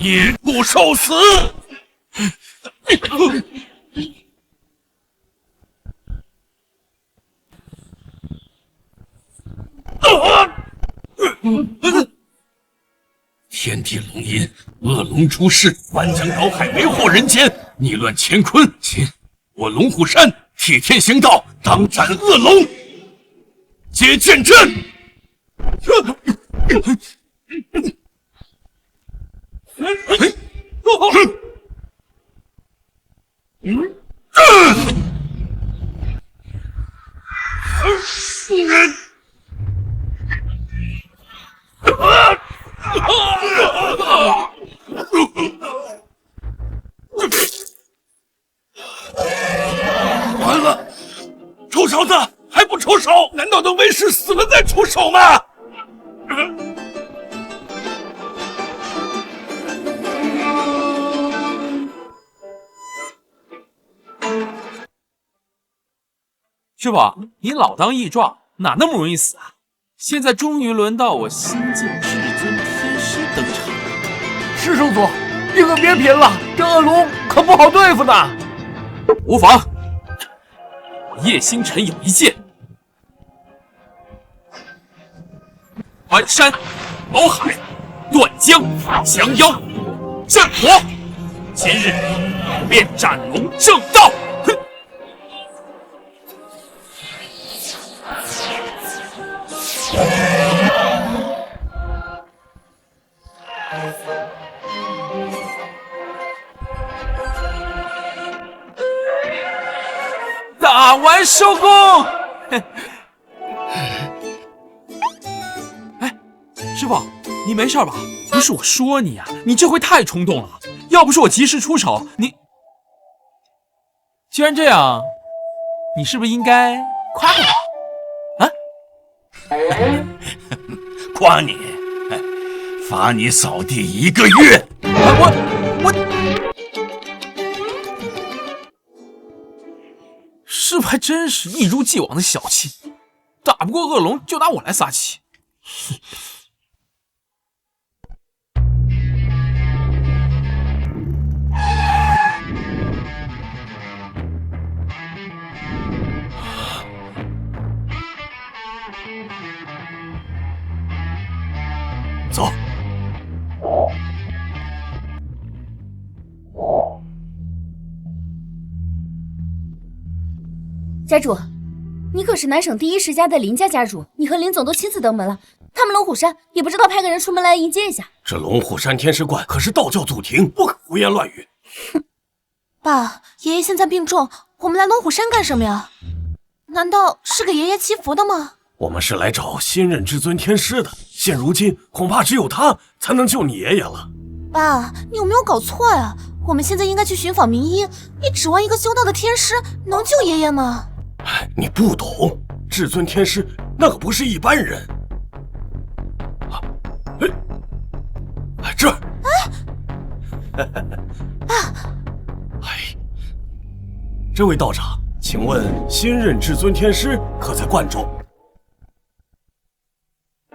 也不受死！天地龙吟，恶龙出世，翻江倒海，为祸人间，逆乱乾坤。今我龙虎山替天行道，当斩恶龙，接剑阵。完了，臭小子还不出手？难道等为师死了再出手吗？师傅，你老当益壮，哪那么容易死啊？现在终于轮到我新晋至尊天师登场了。师圣祖，你可别贫了，这恶龙可不好对付呢。无妨，我叶星辰有一剑，翻山倒海，断江降妖，战火。今日便斩龙正道。哼！打完收工。哎，师傅，你没事吧？不是我说你啊，你这回太冲动了。要不是我及时出手，你……既然这样，你是不是应该夸夸我？啊？夸你，罚你扫地1个月。我师傅还真是一如既往的小气，打不过恶龙就拿我来撒气。走。家主，你可是南省第1世家的林家家主，你和林总都亲自登门了，他们龙虎山也不知道派个人出门来迎接一下。这龙虎山天师观可是道教祖庭，不可胡言乱语。爸，爷爷现在病重，我们来龙虎山干什么呀？难道是给爷爷祈福的吗？我们是来找新任至尊天师的，现如今恐怕只有他才能救你爷爷了。爸，你有没有搞错呀？我们现在应该去寻访名医，你指望一个修道的天师能救爷爷吗？你不懂，至尊天师那可不是一般人。这儿。这位道长，请问新任至尊天师可在观中？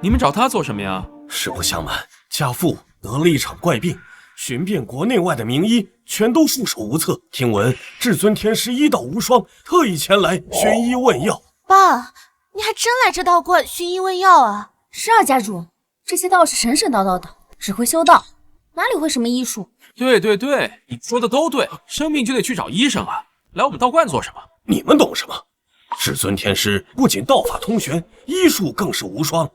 你们找他做什么呀？实不相瞒，家父得了一场怪病，寻遍国内外的名医，全都束手无策。听闻至尊天师医道无双，特意前来寻医问药。爸，你还真来这道观寻医问药啊？是啊，家主，这些道士神神叨叨的，只会修道，哪里会什么医术？对，你说的都对，生病就得去找医生啊，来我们道观做什么？你们懂什么？至尊天师不仅道法通玄，医术更是无双。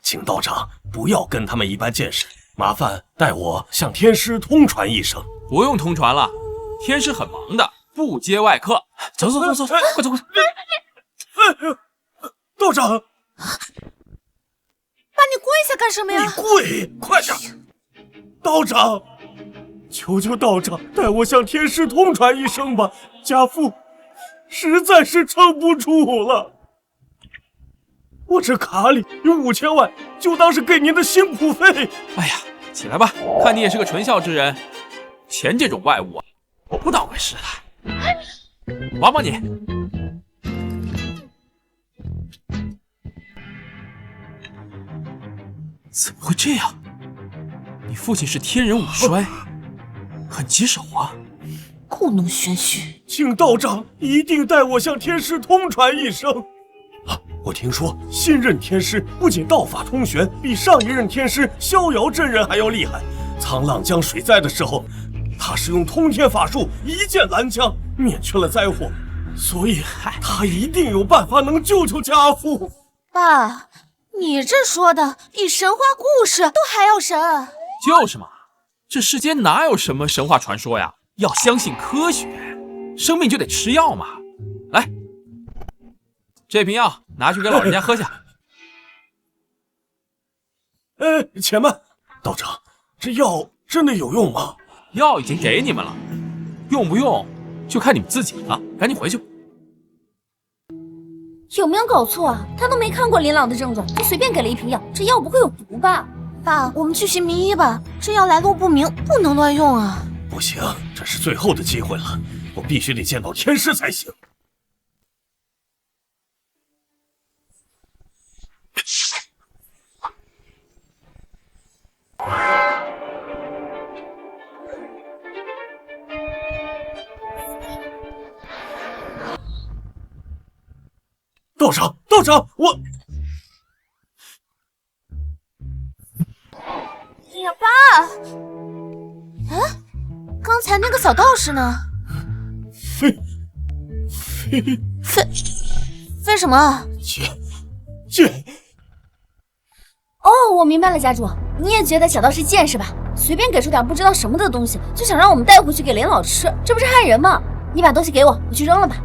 请道长不要跟他们一般见识，麻烦代我向天师通传一声。不用通传了，天师很忙的，不接外客。走，快走！道长，爸，你跪下干什么呀？你跪，快点！道长，求求道长代我向天师通传一声吧，家父实在是撑不住了。我这卡里有5000万，就当是给您的辛苦费。哎呀，起来吧，看你也是个纯孝之人，钱这种外物啊，我不当回事的。帮帮你。怎么会这样？你父亲是天人五衰，很棘手啊。故弄玄虚，请道长一定代我向天师通传一声。我听说新任天师不仅道法通玄，比上一任天师逍遥真人还要厉害。沧浪江水灾的时候，他是用通天法术一剑拦江，免去了灾祸，所以他一定有办法能救救家父。爸，你这说的比神话故事都还要神。就是嘛，这世间哪有什么神话传说呀？要相信科学，生病就得吃药嘛。来，这瓶药拿去给老人家喝下。且慢，道长，这药真的有用吗？药已经给你们了，用不用就看你们自己了。赶紧回去。有没有搞错啊？他都没看过林老的症状，就随便给了一瓶药，这药不会有毒吧？爸，我们去寻名医吧，这药来路不明，不能乱用啊。不行，这是最后的机会了，我必须得见到天师才行。道长，我……呀，爸！刚才那个小道士呢？飞什么？剑！哦，我明白了，家主，你也觉得小道是贱是吧？随便给出点不知道什么的东西，就想让我们带回去给林老吃，这不是害人吗？你把东西给我，我去扔了吧。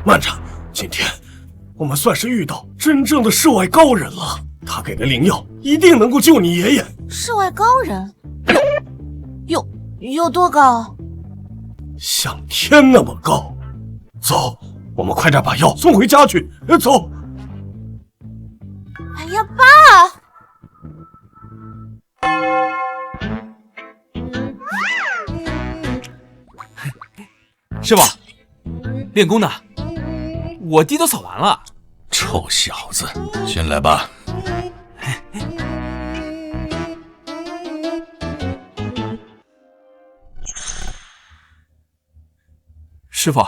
慢着，今天我们算是遇到真正的世外高人了，他给的灵药一定能够救你爷爷。世外高人？有多高？像天那么高。走，我们快点把药送回家去。走。哎呀，爸！师傅，练功呢？我地都扫完了。臭小子，进来吧。师傅，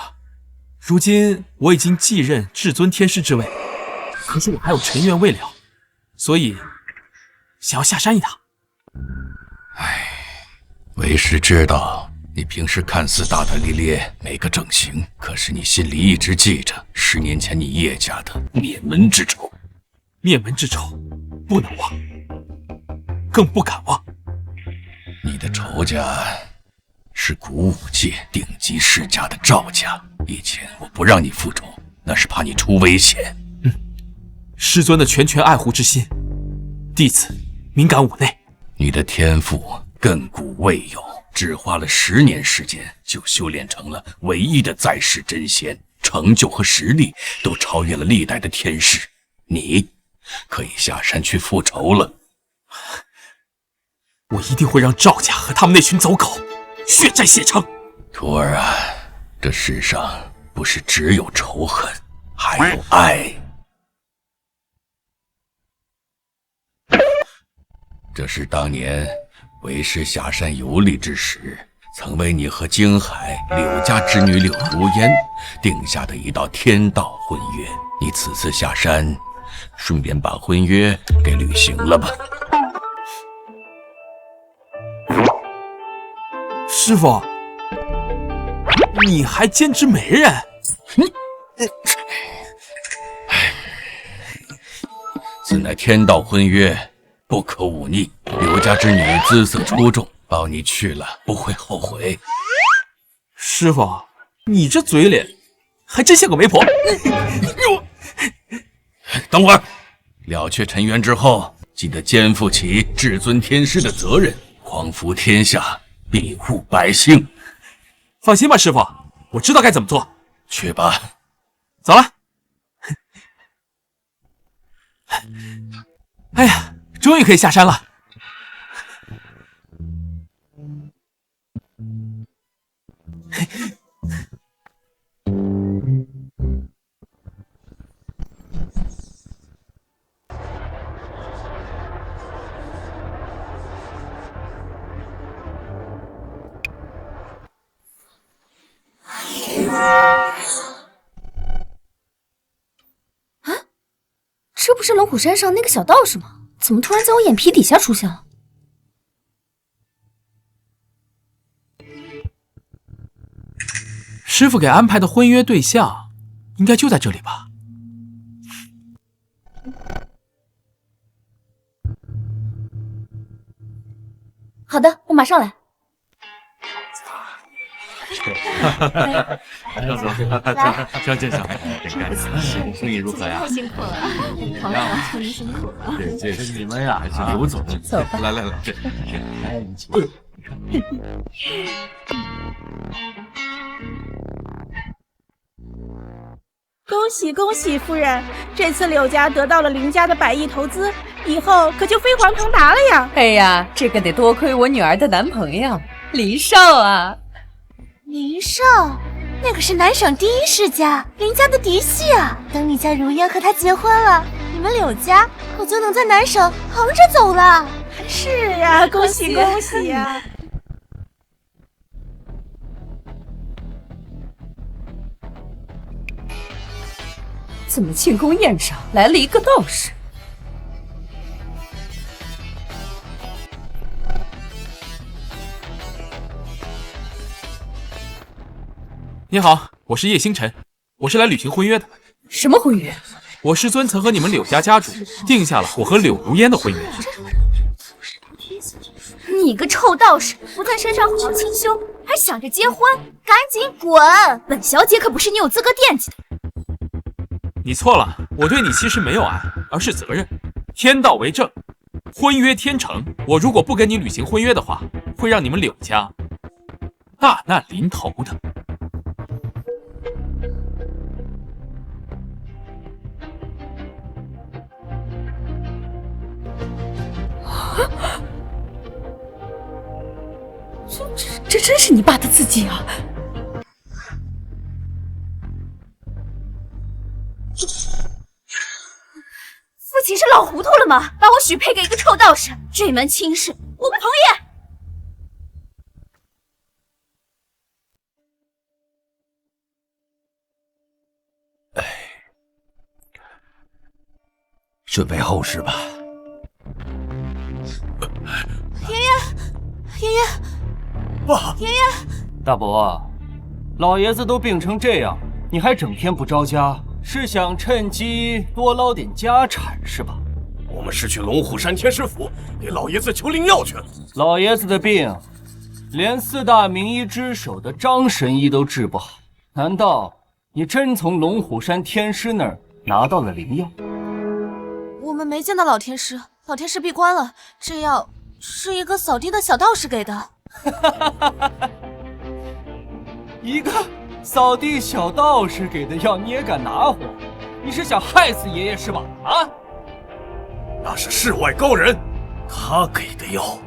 如今我已经继任至尊天师之位，可是我还有尘缘未了，所以想要下山一趟。为师知道你平时看似大大咧咧，没个正形，可是你心里一直记着10年前你叶家的灭门之仇。灭门之仇不能忘，更不敢忘。你的仇家是古武界顶级世家的赵家，以前我不让你复仇，那是怕你出危险。师尊的拳拳爱护之心，弟子敏感五内。你的天赋亘古未有，只花了10年时间就修炼成了唯一的在世真仙，成就和实力都超越了历代的天师。你可以下山去复仇了。我一定会让赵家和他们那群走狗血债血偿。徒儿啊，这世上不是只有仇恨，还有爱。这是当年为师下山游历之时，曾为你和京海柳家之女柳如烟定下的一道天道婚约。你此次下山，顺便把婚约给履行了吧。师傅，你还兼职媒人？此乃天道婚约，不可忤逆。柳家之女姿色出众，抱你去了不会后悔。师傅，你这嘴脸还真像个媒婆。等会儿，了却尘缘之后，记得肩负起至尊天师的责任，匡扶天下，庇护百姓。放心吧，师傅，我知道该怎么做。去吧，走了。哎呀，终于可以下山了。这不是龙虎山上那个小道士吗？怎么突然在我眼皮底下出现了？师傅给安排的婚约对象，应该就在这里吧？好的，我马上来。张见小，生意如何呀？太辛苦了，皇上，求您辛苦了。对，这是你们呀，留走。走吧。来，这。恭喜恭喜，夫人！这次柳家得到了林家的100亿投资，以后可就飞黄腾达了呀！哎呀，这个得多亏我女儿的男朋友林少啊！林少，那可是南省第1世家，林家的嫡系啊！等你家如烟和他结婚了，你们柳家可就能在南省横着走了。是啊，恭喜恭喜呀！怎么庆功宴上来了一个道士？你好，我是叶星辰，我是来履行婚约的。什么婚约？我师尊曾和你们柳家家主定下了我和柳如烟的婚约。你个臭道士，不在身上好好清修，还想着结婚？赶紧滚！本小姐可不是你有资格惦记的。你错了，我对你其实没有爱，而是责任。天道为证，婚约天成。我如果不跟你履行婚约的话，会让你们柳家大难临头的。这真是你爸的字迹啊！父亲是老糊涂了吗？把我许配给一个臭道士，这门亲事我不同意。准备后事吧。爷爷，爸，大伯，老爷子都病成这样，你还整天不着家，是想趁机多捞点家产是吧？我们是去龙虎山天师府给老爷子求灵药去了。老爷子的病，连4大名医之首的张神医都治不好，难道你真从龙虎山天师那儿拿到了灵药？我们没见到老天师，老天师闭关了，这药是一个扫地的小道士给的。一个扫地小道士给的药你也敢拿回？你是想害死爷爷是吧？啊！那是世外高人，他给的药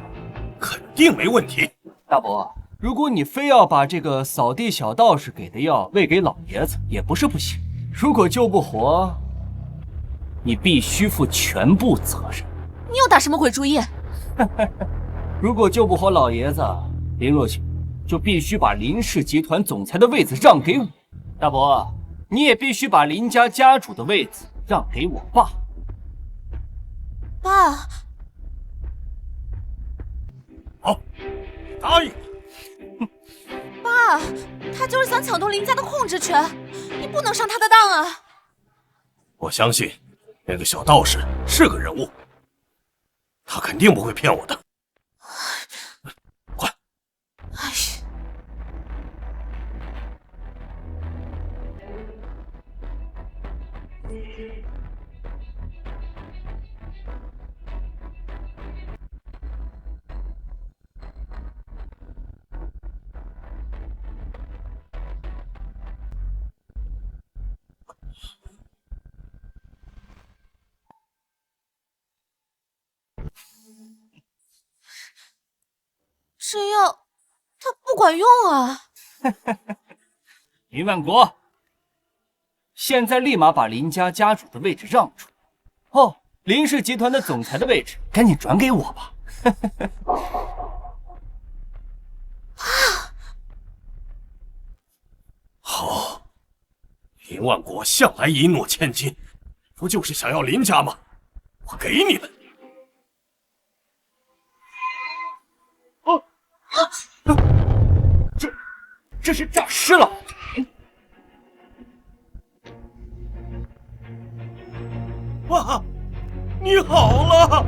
肯定没问题。大伯，如果你非要把这个扫地小道士给的药喂给老爷子，也不是不行。如果救不活，你必须负全部责任。你又打什么鬼主意？如果救不活老爷子，林若雪就必须把林氏集团总裁的位子让给我。大伯，你也必须把林家家主的位子让给我爸。爸，好，答应。爸，他就是想抢夺林家的控制权，你不能上他的当啊！我相信那个小道士是个人物，他肯定不会骗我的。快！哎呀，这药它不管用啊！林万国，现在立马把林家家主的位置让出。哦，林氏集团的总裁的位置，赶紧转给我吧。好。林万国向来一诺千金，不就是想要林家吗？我给你们。这是诈尸了。哇，你好了！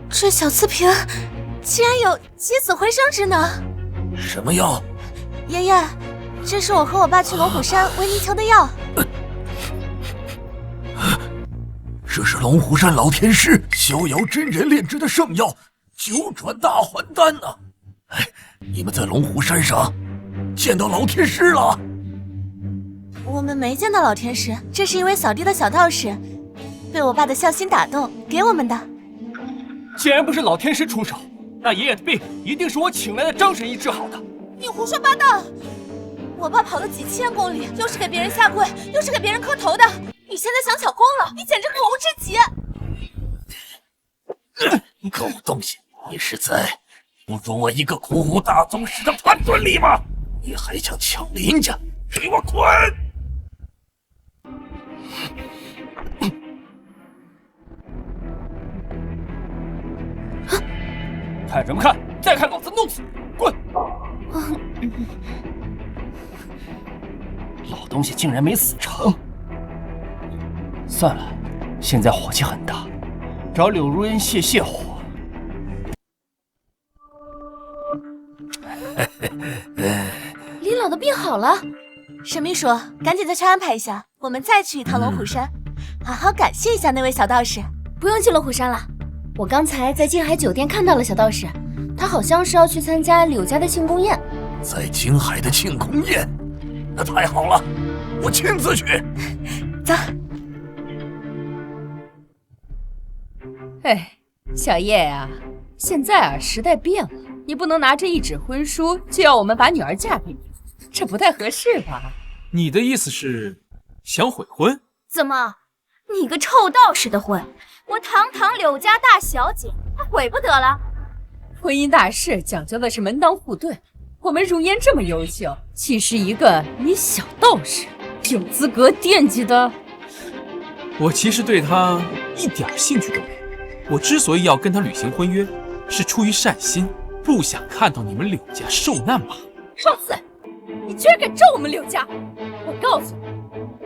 这小刺瓶竟然有起死回生之能。什么药？爷爷，这是我和我爸去龙虎山维尼求的药。这是龙虎山老天师逍遥真人炼制的圣药九转大还丹呢。哎，你们在龙虎山上见到老天师了？我们没见到老天师，这是一位扫地的小道士，被我爸的孝心打动，给我们的。既然不是老天师出手，那爷爷的病一定是我请来的张神医治好的。你胡说八道！我爸跑了几千公里，又是给别人下跪，又是给别人磕头的。你现在想抢功劳，你简直可恶至极！狗东西，你是在侮辱我一个苦湖大宗师的判断力吗？你还想抢林家？给我滚！看什么看？再看老子弄死你！滚！老东西竟然没死成。算了，现在火气很大，找柳如烟泄火。林老的病好了。沈秘书，赶紧再去安排一下，我们再去一趟龙虎山，好好感谢一下那位小道士。不用去龙虎山了，我刚才在金海酒店看到了小道士，他好像是要去参加柳家的庆功宴。在金海的庆功宴，那太好了，我亲自去。走。哎，小叶啊，现在啊时代变了，你不能拿着一纸婚书就要我们把女儿嫁给你，这不太合适吧？你的意思是想悔婚？怎么，你个臭道士的婚，我堂堂柳家大小姐还悔不得了？婚姻大事讲究的是门当户对，我们如烟这么优秀，岂是一个你小道士有资格惦记的？我其实对他一点兴趣都没有。我之所以要跟他履行婚约，是出于善心，不想看到你们柳家受难罢了。放肆！你居然敢咒我们柳家！我告诉你，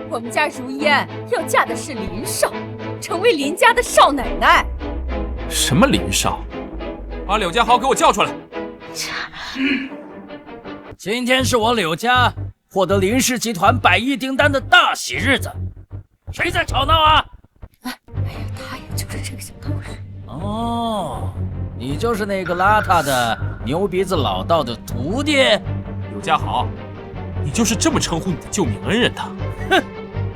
我们家如烟要嫁的是林少，成为林家的少奶奶。什么林少？把柳家豪给我叫出来！今天是我柳家获得林氏集团100亿订单的大喜日子，谁在吵闹啊？哎呀，他呀就是这个小道士。哦，你就是那个邋遢的牛鼻子老道的徒弟。柳家豪，你就是这么称呼你的救命恩人的？哼，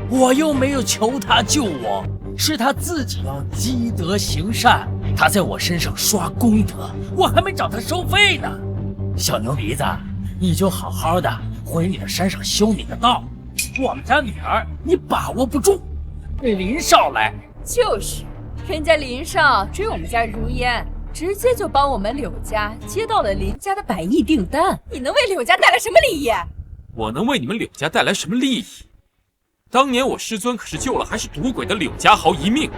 我又没有求他救我，是他自己要积德行善，他在我身上刷功德，我还没找他收费呢。小牛鼻子，你就好好的回你的山上修你的道。我们家女儿你把握不住，对林少来就是，人家林少追我们家如烟，直接就帮我们柳家接到了林家的100亿订单。你能为柳家带来什么利益？我能为你们柳家带来什么利益？当年我师尊可是救了还是赌鬼的柳家豪一命。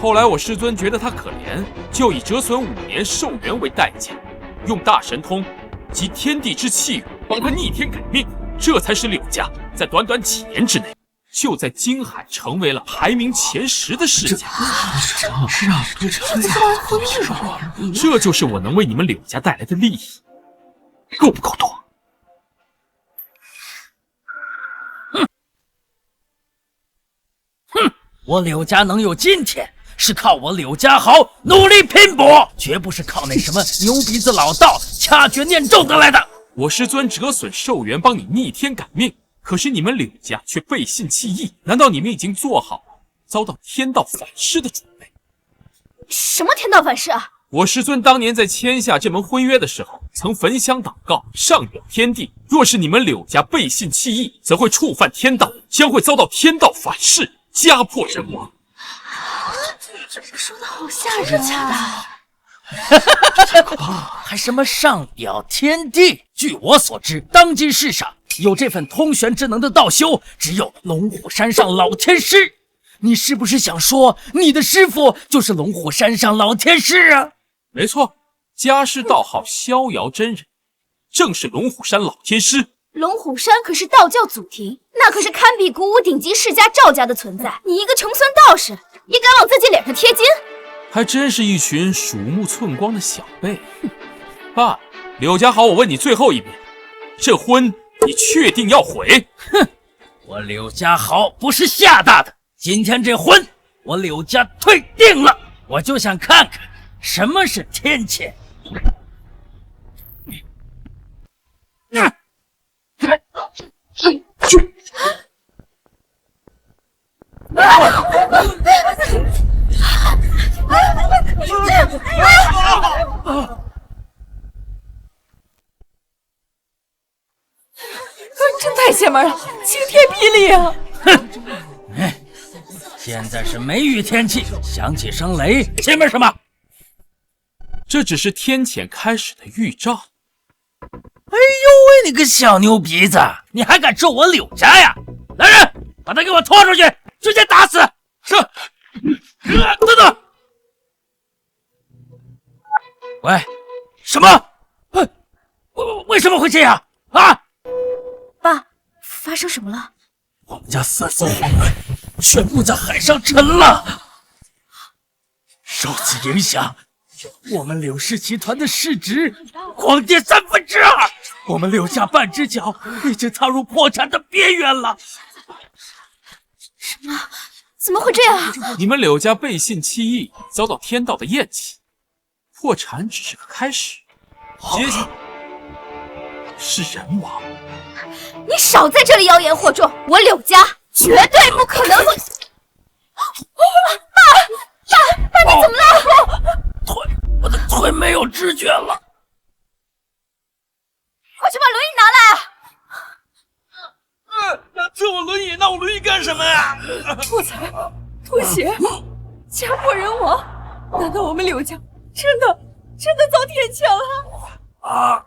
后来我师尊觉得他可怜，就以折损5年寿元为代价，用大神通及天地之气帮他逆天改命，这才使柳家在短短几年之内就在金海成为了排名前10的世家。这就是我能为你们柳家带来的利益，够不够多？哼，我柳家能有今天，是靠我柳家豪努力拼搏，绝不是靠那什么牛鼻子老道掐诀念咒得来的。我师尊折损寿元帮你逆天改命，可是你们柳家却背信弃义，难道你们已经做好遭到天道反噬的准备？什么天道反噬啊？我师尊当年在签下这门婚约的时候，曾焚香祷告，上表天地，若是你们柳家背信弃义，则会触犯天道，将会遭到天道反噬，家破人亡。这说的好吓人啊！还什么上表天地？据我所知，当今世上有这份通玄之能的道修，只有龙虎山上老天师。你是不是想说你的师傅就是龙虎山上老天师啊？没错，家师道号逍遥真人，正是龙虎山老天师。龙虎山可是道教祖庭，那可是堪比古武顶级世家赵家的存在。你一个穷酸道士，也敢往自己脸上贴金？还真是一群鼠目寸光的小辈。爸，柳家豪，我问你最后一遍，这婚你确定要毁？哼，我柳家豪不是吓大的，今天这婚我柳家退定了。我就想看看什么是天谴。真太邪门了，晴天霹雳啊！哼，现在是梅雨天气，响起声雷，邪门什么？这只是天谴开始的预兆。哎呦喂，你个小牛鼻子，你还敢咒我柳家呀？来人，把他给我拖出去，直接打死！是。等等。喂，什么？为什么会这样啊？爸，发生什么了？我们家3艘货轮全部在海上沉了，受此影响，我们柳氏集团的市值狂跌2/3，我们柳家半只脚已经踏入破产的边缘了。什么？怎么会这样？你们柳家背信弃义，遭到天道的厌弃，破产只是个开始，接下来是人亡。你少在这里妖言惑众！我柳家绝对不可能会。爸，你怎么了？我的腿没有知觉了。快去把轮椅拿来！这我轮椅，那我轮椅干什么呀？破财、吐血、家破人亡，难道我们柳家真的遭天谴了？啊！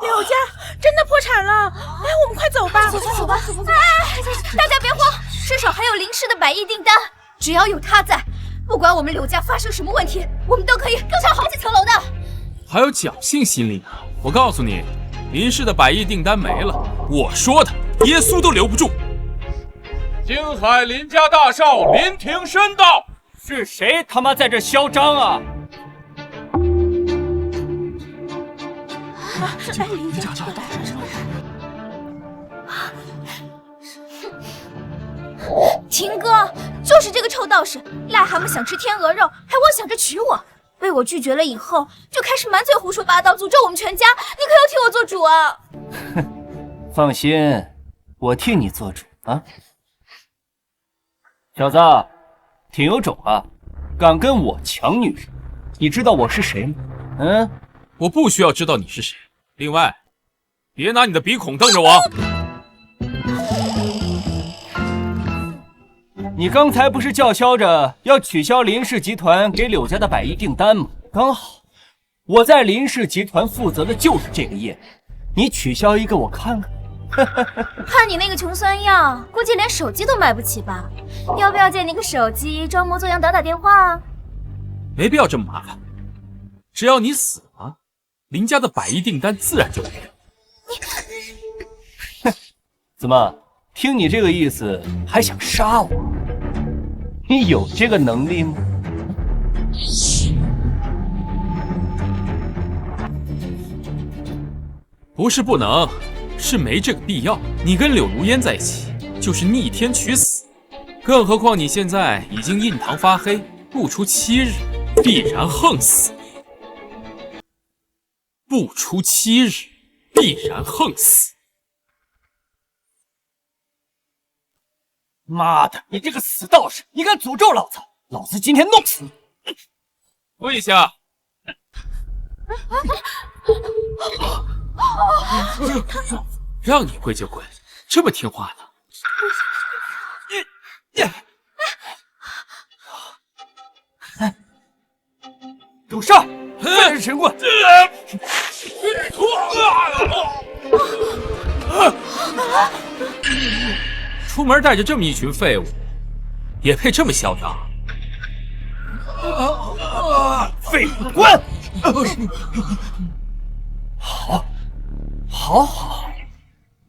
柳家真的破产了！哎，我们快走吧！走吧！哎，大家别慌，至少还有林氏的百亿订单，只要有他在，不管我们柳家发生什么问题，我们都可以更上好几层楼的。还有侥幸心理呢！我告诉你，林氏的百亿订单没了，我说的，耶稣都留不住。京海林家大少林挺身道，是谁他妈在这嚣张啊？秦哥，就是这个臭道士，癞蛤蟆想吃天鹅肉，还妄想着娶我，被我拒绝了以后，就开始满嘴胡说八道，诅咒我们全家。你可要替我做主啊！放心，我替你做主啊。小子，挺有种啊，敢跟我抢女人，你知道我是谁吗？嗯，我不需要知道你是谁。另外，别拿你的鼻孔瞪着我。你刚才不是叫嚣着要取消林氏集团给柳家的百亿订单吗？刚好，我在林氏集团负责的就是这个业务，你取消一个我看看。看你那个穷酸样，估计连手机都买不起吧？要不要借你个手机，装模作样打电话啊？没必要这么麻烦，只要你死了，林家的百亿订单自然就没了。你，怎么？听你这个意思，还想杀我？你有这个能力吗？不是不能，是没这个必要。你跟柳如烟在一起，就是逆天取死。更何况你现在已经印堂发黑，不出7日，必然横死。不出7日，必然横死。妈的，你这个死道士，你敢诅咒老子，老子今天弄死你！跪下！让你跪就跪，这么听话呢？给我上！再是神棍！出门带着这么一群废物，也配这么嚣张？废物滚！好，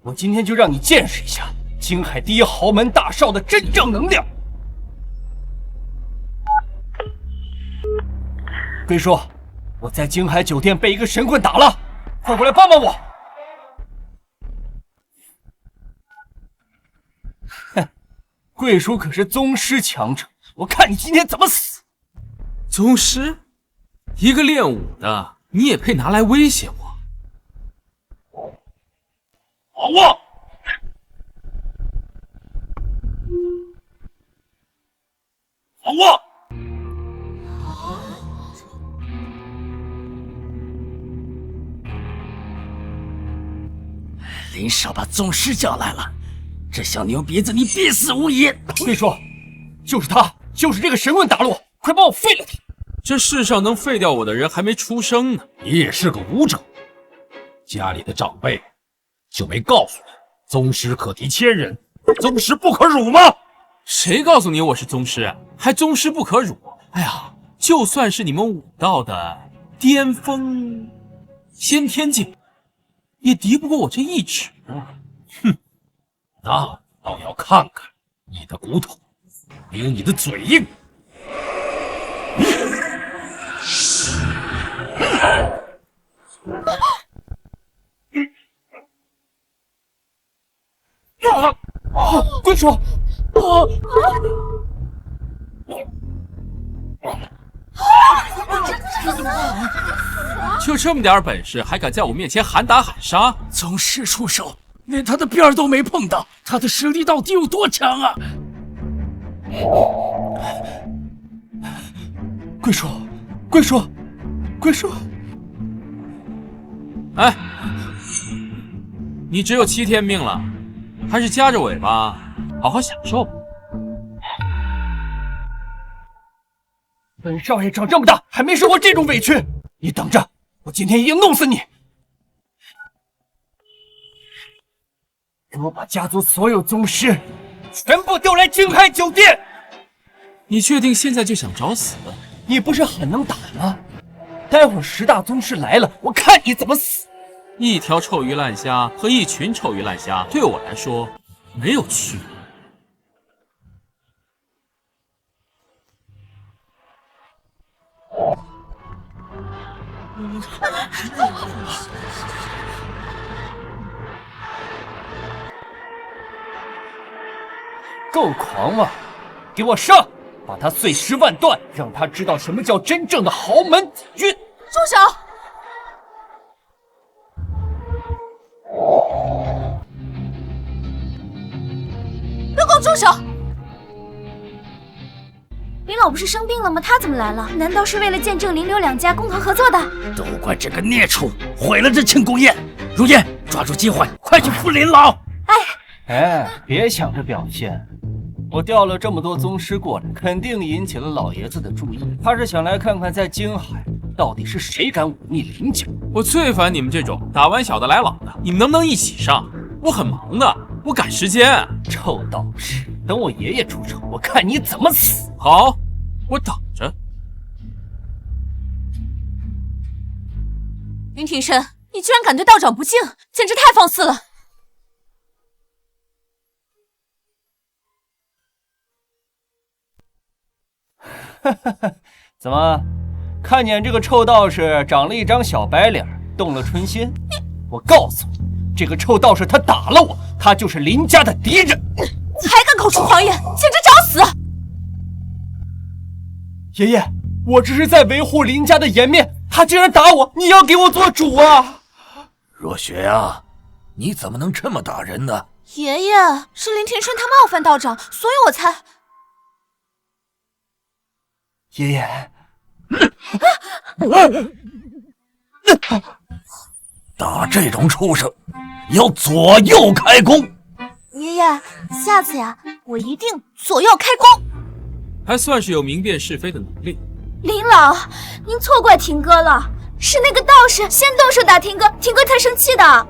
我今天就让你见识一下京海第一豪门大少的真正能量。龟叔，我在京海酒店被一个神棍打了，快过来帮帮我！哼，贵叔可是宗师强者，我看你今天怎么死！宗师，一个练武的，你也配拿来威胁我？好啊！好啊！林少把宗师叫来了，这小牛鼻子你必死无疑！贵叔，就是他，就是这个神棍打了我，快帮我废了他！这世上能废掉我的人还没出生呢。你也是个武者，家里的长辈就没告诉你，宗师可敌千人，宗师不可辱吗？谁告诉你我是宗师，还宗师不可辱？哎呀，就算是你们武道的巅峰先天境，也敌不过我这一指。哼，那倒要看看你的骨头比你的嘴硬。贵叔，就这么点本事，还敢在我面前喊打喊杀？宗师出手，连他的边儿都没碰到，他的实力到底有多强啊？贵叔，贵叔，贵叔！哎，你只有7天命了，还是夹着尾巴好好享受吧。本少爷长这么大还没受过这种委屈，你等着，我今天一定弄死你！给我把家族所有宗师全部调来京海酒店！你确定现在就想找死？你不是很能打吗？待会儿10大宗师来了，我看你怎么死！一条臭鱼烂虾和一群臭鱼烂虾对我来说没有区别。够狂妄！给我上，把他碎尸万段，让他知道什么叫真正的豪门底蕴！住手！都给我住手！林老不是生病了吗？他怎么来了？难道是为了见证林刘两家公堂合作的？都怪这个孽畜毁了这庆功宴！如烟，抓住机会，快去扶林老！哎，别想着表现。我调了这么多宗师过来，肯定引起了老爷子的注意。他是想来看看在京海到底是谁敢忤逆林家。我最烦你们这种打完小的来老的，你们能不能一起上？我很忙的，我赶时间。臭道士，等我爷爷出手，我看你怎么死！好，我等着。林庭深，你居然敢对道长不敬，简直太放肆了！怎么，看见这个臭道士长了一张小白脸，动了春心？我告诉你，这个臭道士他打了我，他就是林家的敌人！还敢口出狂言，简直找死！爷爷，我这是在维护林家的颜面，他竟然打我，你要给我做主啊！若雪啊，你怎么能这么打人呢？爷爷，是林庭深他冒犯道长，所以我才……爷爷，打这种畜生要左右开弓。爷爷，下次呀，我一定左右开弓。还算是有明辨是非的能力。林老，您错怪廷哥了，是那个道士先动手打廷哥，廷哥才生气的。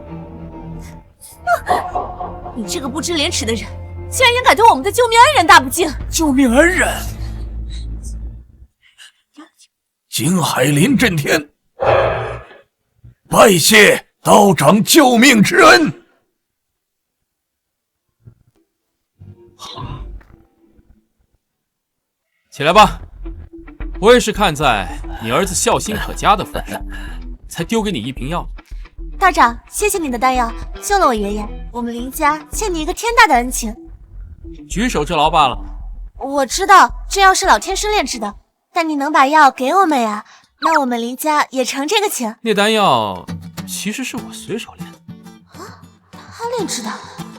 你这个不知廉耻的人，竟然也敢对我们的救命恩人大不敬！救命恩人，金海林震天，拜谢道长救命之恩。起来吧，我也是看在你儿子孝心可嘉的份上，才丢给你一瓶药。道长，谢谢你的丹药，救了我爷爷。我们林家欠你一个天大的恩情。举手之劳罢了。我知道这药是老天师炼制的，但你能把药给我们呀？那我们林家也承这个情。那丹药其实是我随手炼的。啊，他炼制的？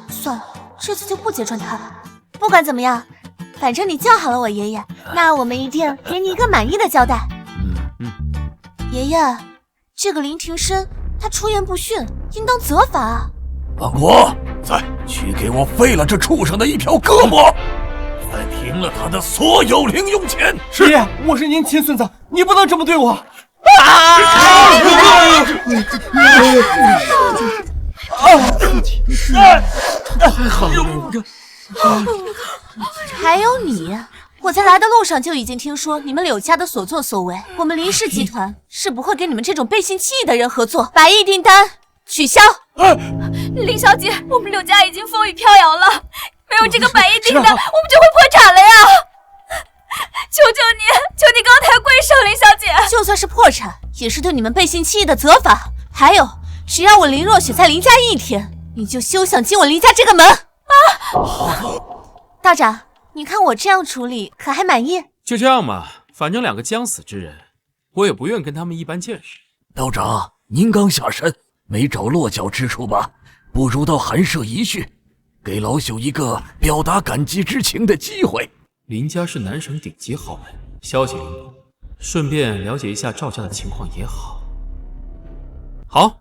算了，这次就不揭穿他了。不管怎么样，反正你救好了我爷爷，那我们一定给你一个满意的交代。爷爷，这个林庭深他出言不逊，应当责罚啊。万国，再去给我废了这畜生的一条胳膊，再停了他的所有零用钱。是，爷爷，我是您亲孙子，你不能这么对我。太狠了！还有你，我在来的路上就已经听说你们柳家的所作所为，我们林氏集团是不会跟你们这种背信弃义的人合作。百亿订单取消。林小姐，我们柳家已经风雨飘摇了，没有这个百亿订单，我们就会破产了呀！求求你，求你高抬贵手，林小姐。就算是破产，也是对你们背信弃义的责罚。还有，只要我林若雪在林家一天，你就休想进我林家这个门啊！道长，你看我这样处理可还满意？就这样吧，反正两个将死之人，我也不愿跟他们一般见识。道长，您刚下山，没找落脚之处吧？不如到寒舍一叙，给老朽一个表达感激之情的机会。林家是南省顶级豪门，消息灵通，顺便了解一下赵家的情况也好。好，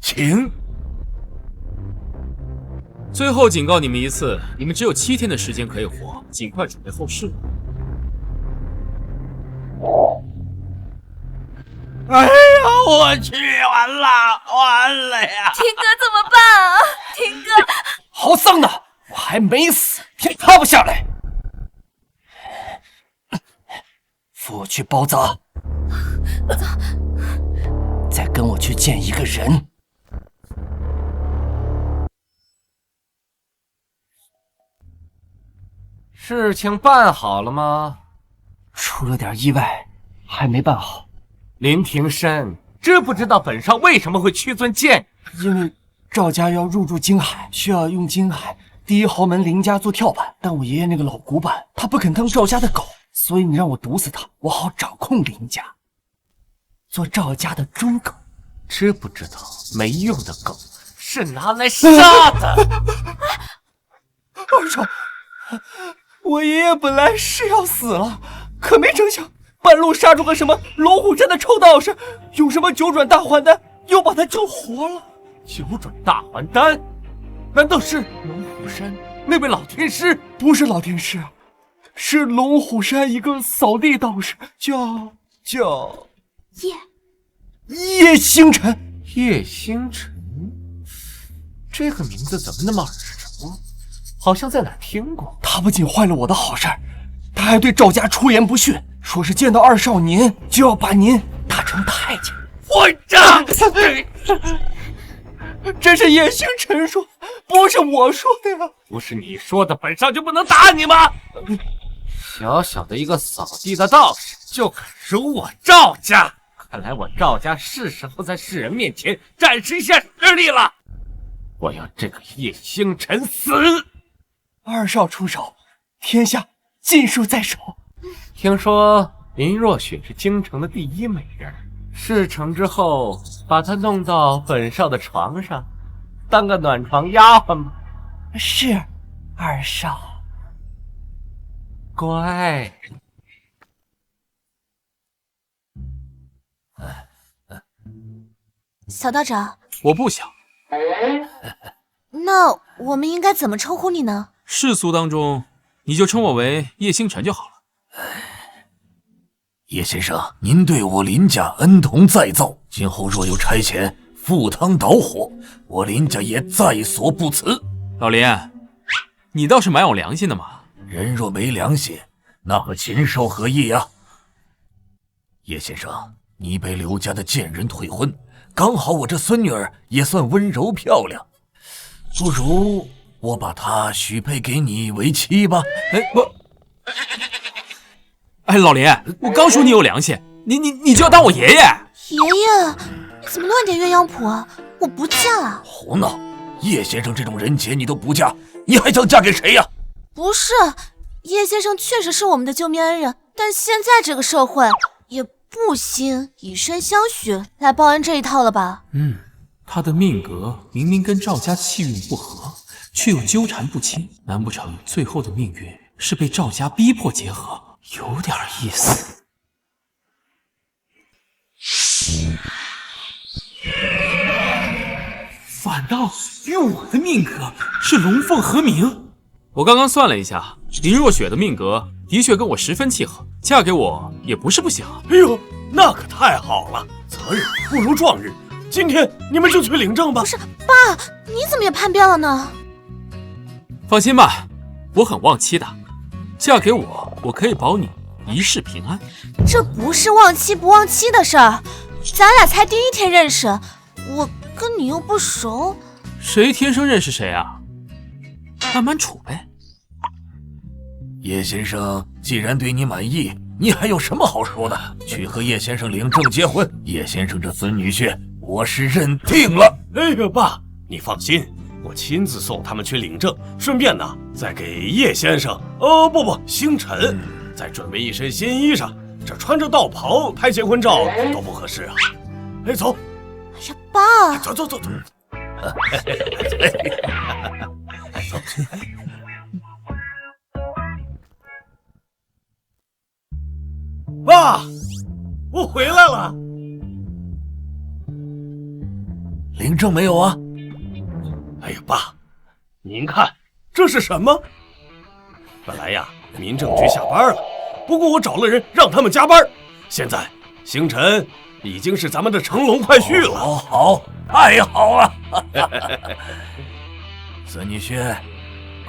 请。最后警告你们一次，你们只有7天的时间可以活，尽快准备后事。哎呀，我去，完了呀！天哥怎么办啊？天哥，好丧的，我还没死，天塌不下来。扶我去包扎，再跟我去见一个人。事情办好了吗？出了点意外，还没办好。林庭深，知不知道本少为什么会屈尊见？因为赵家要入驻京海，需要用京海第一豪门林家做跳板，但我爷爷那个老古板，他不肯当赵家的狗，所以你让我毒死他，我好掌控林家，做赵家的忠狗。知不知道没用的狗是拿来杀的？二少，我爷爷本来是要死了，可没成想半路杀出个什么龙虎山的臭道士，用什么九转大还丹又把他救活了。九转大还丹？难道是龙虎山那位老天师？不是老天师，是龙虎山一个扫地道士，叫叶星辰。叶星辰，这个名字怎么那么耳熟？好像在哪儿听过。他不仅坏了我的好事儿，他还对赵家出言不逊，说是见到二少您就要把您打成太监。混账！这是叶星辰说，不是我说的呀。不是你说的，本少就不能打你吗？小小的一个扫地的道士就敢辱我赵家，看来我赵家是时候在世人面前展示一下实力了。我要这个叶星辰死！二少出手，天下尽数在手。听说林若雪是京城的第一美人，事成之后把她弄到本少的床上，当个暖床丫鬟吗？是，二少。乖。小道长，我不想。那我们应该怎么称呼你呢？世俗当中，你就称我为叶星辰就好了。叶先生，您对我林家恩同再造，今后若有差遣赴汤蹈火，我林家也在所不辞。老林，你倒是蛮有良心的嘛。人若没良心，那和禽兽何异呀？叶先生，你被刘家的贱人退婚，刚好我这孙女儿也算温柔漂亮，不如我把她许配给你为妻吧？老林，我刚说你有良心，你就要当我爷爷？爷爷，你怎么乱点鸳鸯谱啊？我不嫁。胡闹！叶先生这种人杰你都不嫁，你还想嫁给谁呀？不是，叶先生确实是我们的救命恩人，但现在这个社会也不兴以身相许来报恩这一套了吧？他的命格明明跟赵家气运不合，却又纠缠不清，难不成最后的命运是被赵家逼迫结合？有点意思。反倒与我的命格是龙凤和鸣。我刚刚算了一下，林若雪的命格的确跟我十分契合，嫁给我也不是不行。哎呦，那可太好了！择日不如撞日，今天你们就去领证吧。不是，爸，你怎么也叛变了呢？放心吧，我很旺妻的，嫁给我，我可以保你一世平安。这不是旺妻不旺妻的事儿，咱俩才第一天认识，我跟你又不熟。谁天生认识谁啊？慢慢处呗。叶先生既然对你满意，你还有什么好说的？去和叶先生领证结婚，叶先生这孙女婿我是认定了。哎呀，爸，你放心，我亲自送他们去领证，顺便呢再给叶先生，星辰再准备一身新衣裳，这穿着道袍拍结婚照多不合适啊！哎，走。哎呀，爸，走。爸，我回来了。领证没有啊？哎呀，爸，您看这是什么？本来呀，民政局下班了，不过我找了人让他们加班。现在星辰已经是咱们的乘龙快婿了。好，太好了！孙女婿，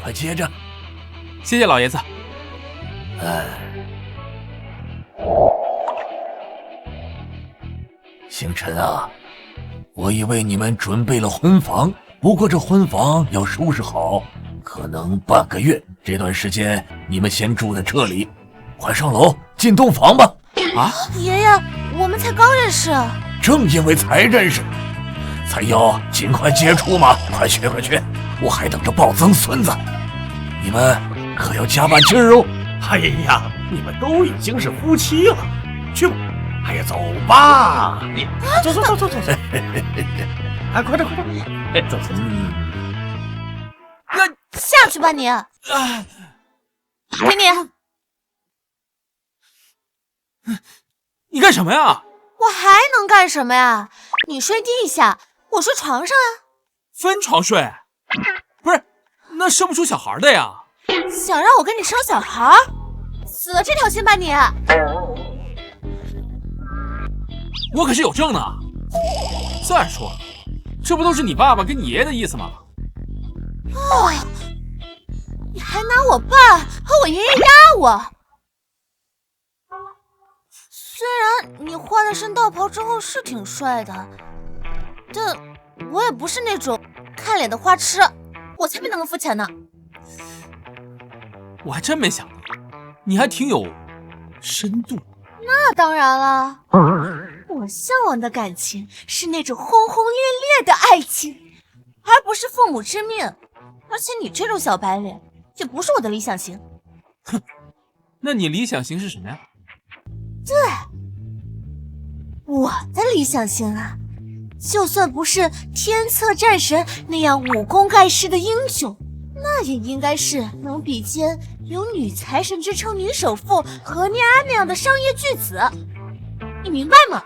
快接着。谢谢老爷子。星辰啊，我已为你们准备了婚房，不过这婚房要收拾好，可能半个月。这段时间你们先住在这里，快上楼进洞房吧。啊，爷爷，我们才刚认识。正因为才认识，才要尽快接触嘛。快去，我还等着抱曾孙子，你们可要加把劲儿哦。哎呀，你们都已经是夫妻了，去吧。哎呀，走吧！走！哎，快点！走！下去吧你！给你！你干什么呀？我还能干什么呀？你睡地下，我睡床上啊。分床睡？不是，那生不出小孩的呀？想让我跟你生小孩？死了这条心吧你！我可是有证呢。再说了，这不都是你爸爸跟你爷爷的意思吗？你还拿我爸和我爷爷压我。虽然你换了身道袍之后是挺帅的，但我也不是那种看脸的花痴，我才没那么肤浅呢。我还真没想到，你还挺有深度。那当然了，我向往的感情是那种轰轰烈烈的爱情，而不是父母之命。而且你这种小白脸也不是我的理想型。哼，那你理想型是什么呀？对，我的理想型啊，就算不是天策战神那样武功盖世的英雄，那也应该是能比肩有女财神之称女首富何念安那样的商业巨子，你明白吗？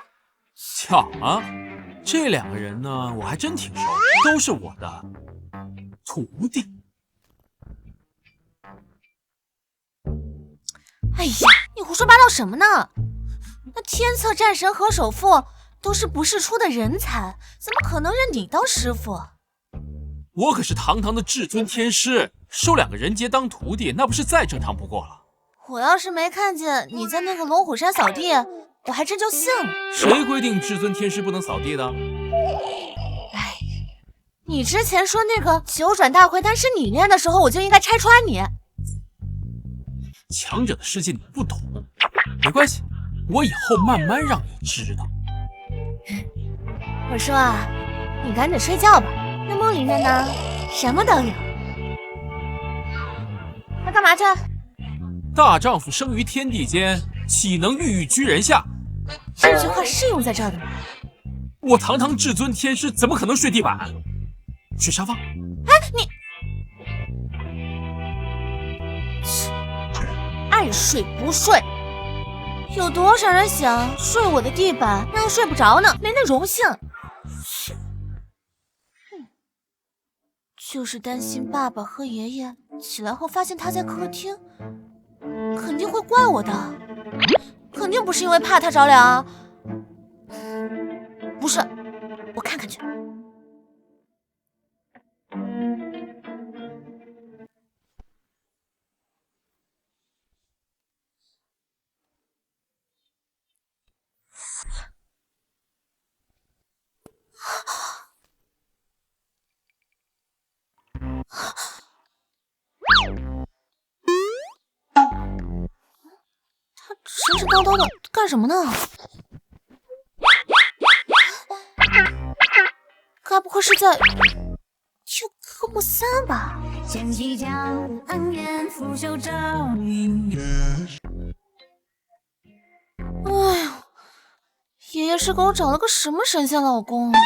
巧啊，这两个人呢，我还真挺熟，都是我的徒弟。哎呀，你胡说八道什么呢？那天策战神和首富都是不世出的人才，怎么可能认你当师傅？我可是堂堂的至尊天师，收2个人杰当徒弟，那不是再正常不过了。我要是没看见你在那个龙虎山扫地，我还真就信了。谁规定至尊天师不能扫地的？哎，你之前说那个九转大魁丹是你练的时候，我就应该拆穿你。强者的世界你不懂，没关系，我以后慢慢让你知道。我说啊，你赶紧睡觉吧，那梦里面呢，什么都有。他干嘛去？大丈夫生于天地间，岂能郁郁居人下？这句话是用在这儿的吗？我堂堂至尊天师，怎么可能睡地板？睡沙发。哎，你爱睡不睡？有多少人想睡我的地板，那还睡不着呢，没那荣幸。就是担心爸爸和爷爷起来后发现他在客厅，肯定会怪我的，肯定不是因为怕他着凉。不是，我看看去。他神神叨叨的干什么呢？该不会是在救科目3吧？哎呦，爷爷是给我找了个什么神仙老公啊？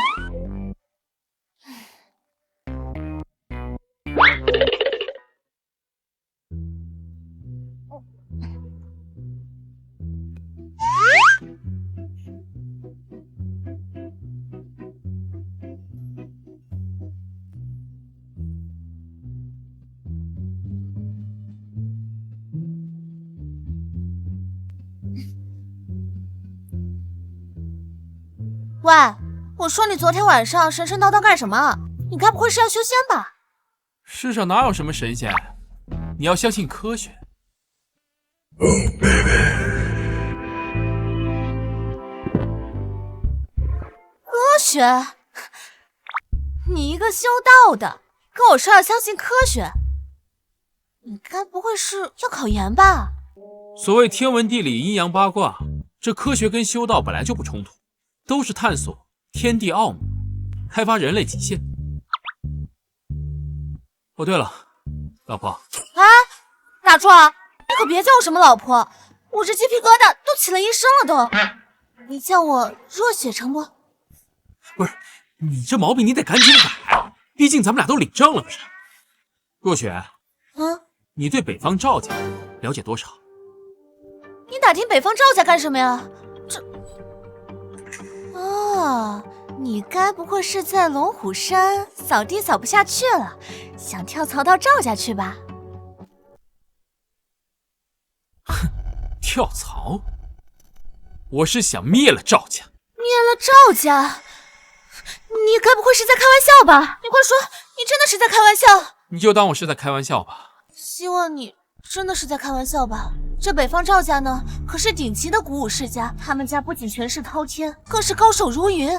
喂，我说你昨天晚上神神叨叨干什么？你该不会是要修仙吧？世上哪有什么神仙？你要相信科学。科学？你一个修道的，跟我说要相信科学？你该不会是要考研吧？所谓天文地理、阴阳八卦，这科学跟修道本来就不冲突。都是探索天地奥秘，开发人类极限。哦，对了，老婆。啊，打住啊！你可别叫我什么老婆，我这鸡皮疙瘩都起了一身了都。你叫我若雪成不？不是，你这毛病你得赶紧改，毕竟咱们俩都领证了不是？若雪，你对北方赵家了解多少？你打听北方赵家干什么呀？哦，你该不会是在龙虎山扫地扫不下去了，想跳槽到赵家去吧？哼，跳槽？我是想灭了赵家。灭了赵家？你该不会是在开玩笑吧？你快说，你真的是在开玩笑？你就当我是在开玩笑吧。希望你真的是在开玩笑吧。这北方赵家呢，可是顶级的古武世家，他们家不仅权势滔天，更是高手如云。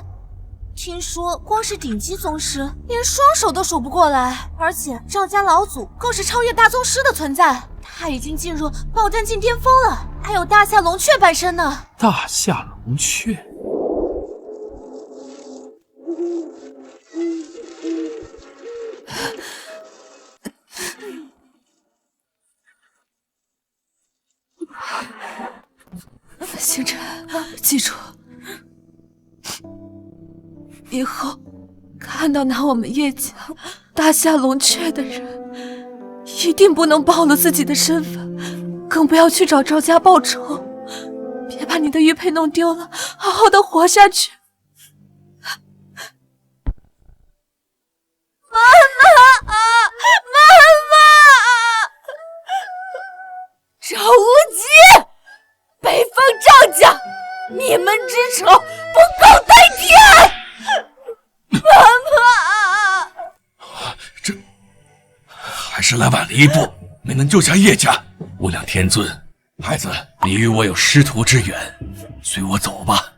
听说光是顶级宗师，连双手都数不过来，而且赵家老祖更是超越大宗师的存在，他已经进入爆丹境巅峰了，还有大夏龙雀半身呢。大夏龙雀。星辰，记住，以后看到拿我们叶家大夏龙雀的人，一定不能暴露自己的身份，更不要去找赵家报仇，别把你的玉佩弄丢了，好好的活下去。妈妈，妈妈！赵无极，北方赵家，你们之仇不共戴天！妈妈，这还是来晚了一步，没能救下叶家。无量天尊，孩子，你与我有师徒之缘，随我走吧。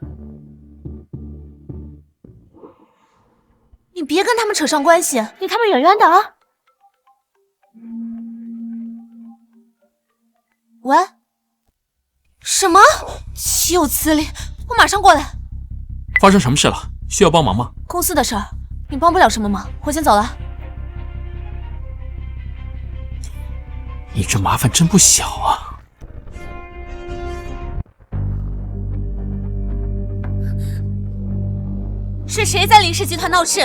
你别跟他们扯上关系，离他们远远的啊！喂？什么？岂有此理！我马上过来。发生什么事了？需要帮忙吗？公司的事儿，你帮不了什么忙，我先走了。你这麻烦真不小啊！是谁在林氏集团闹事？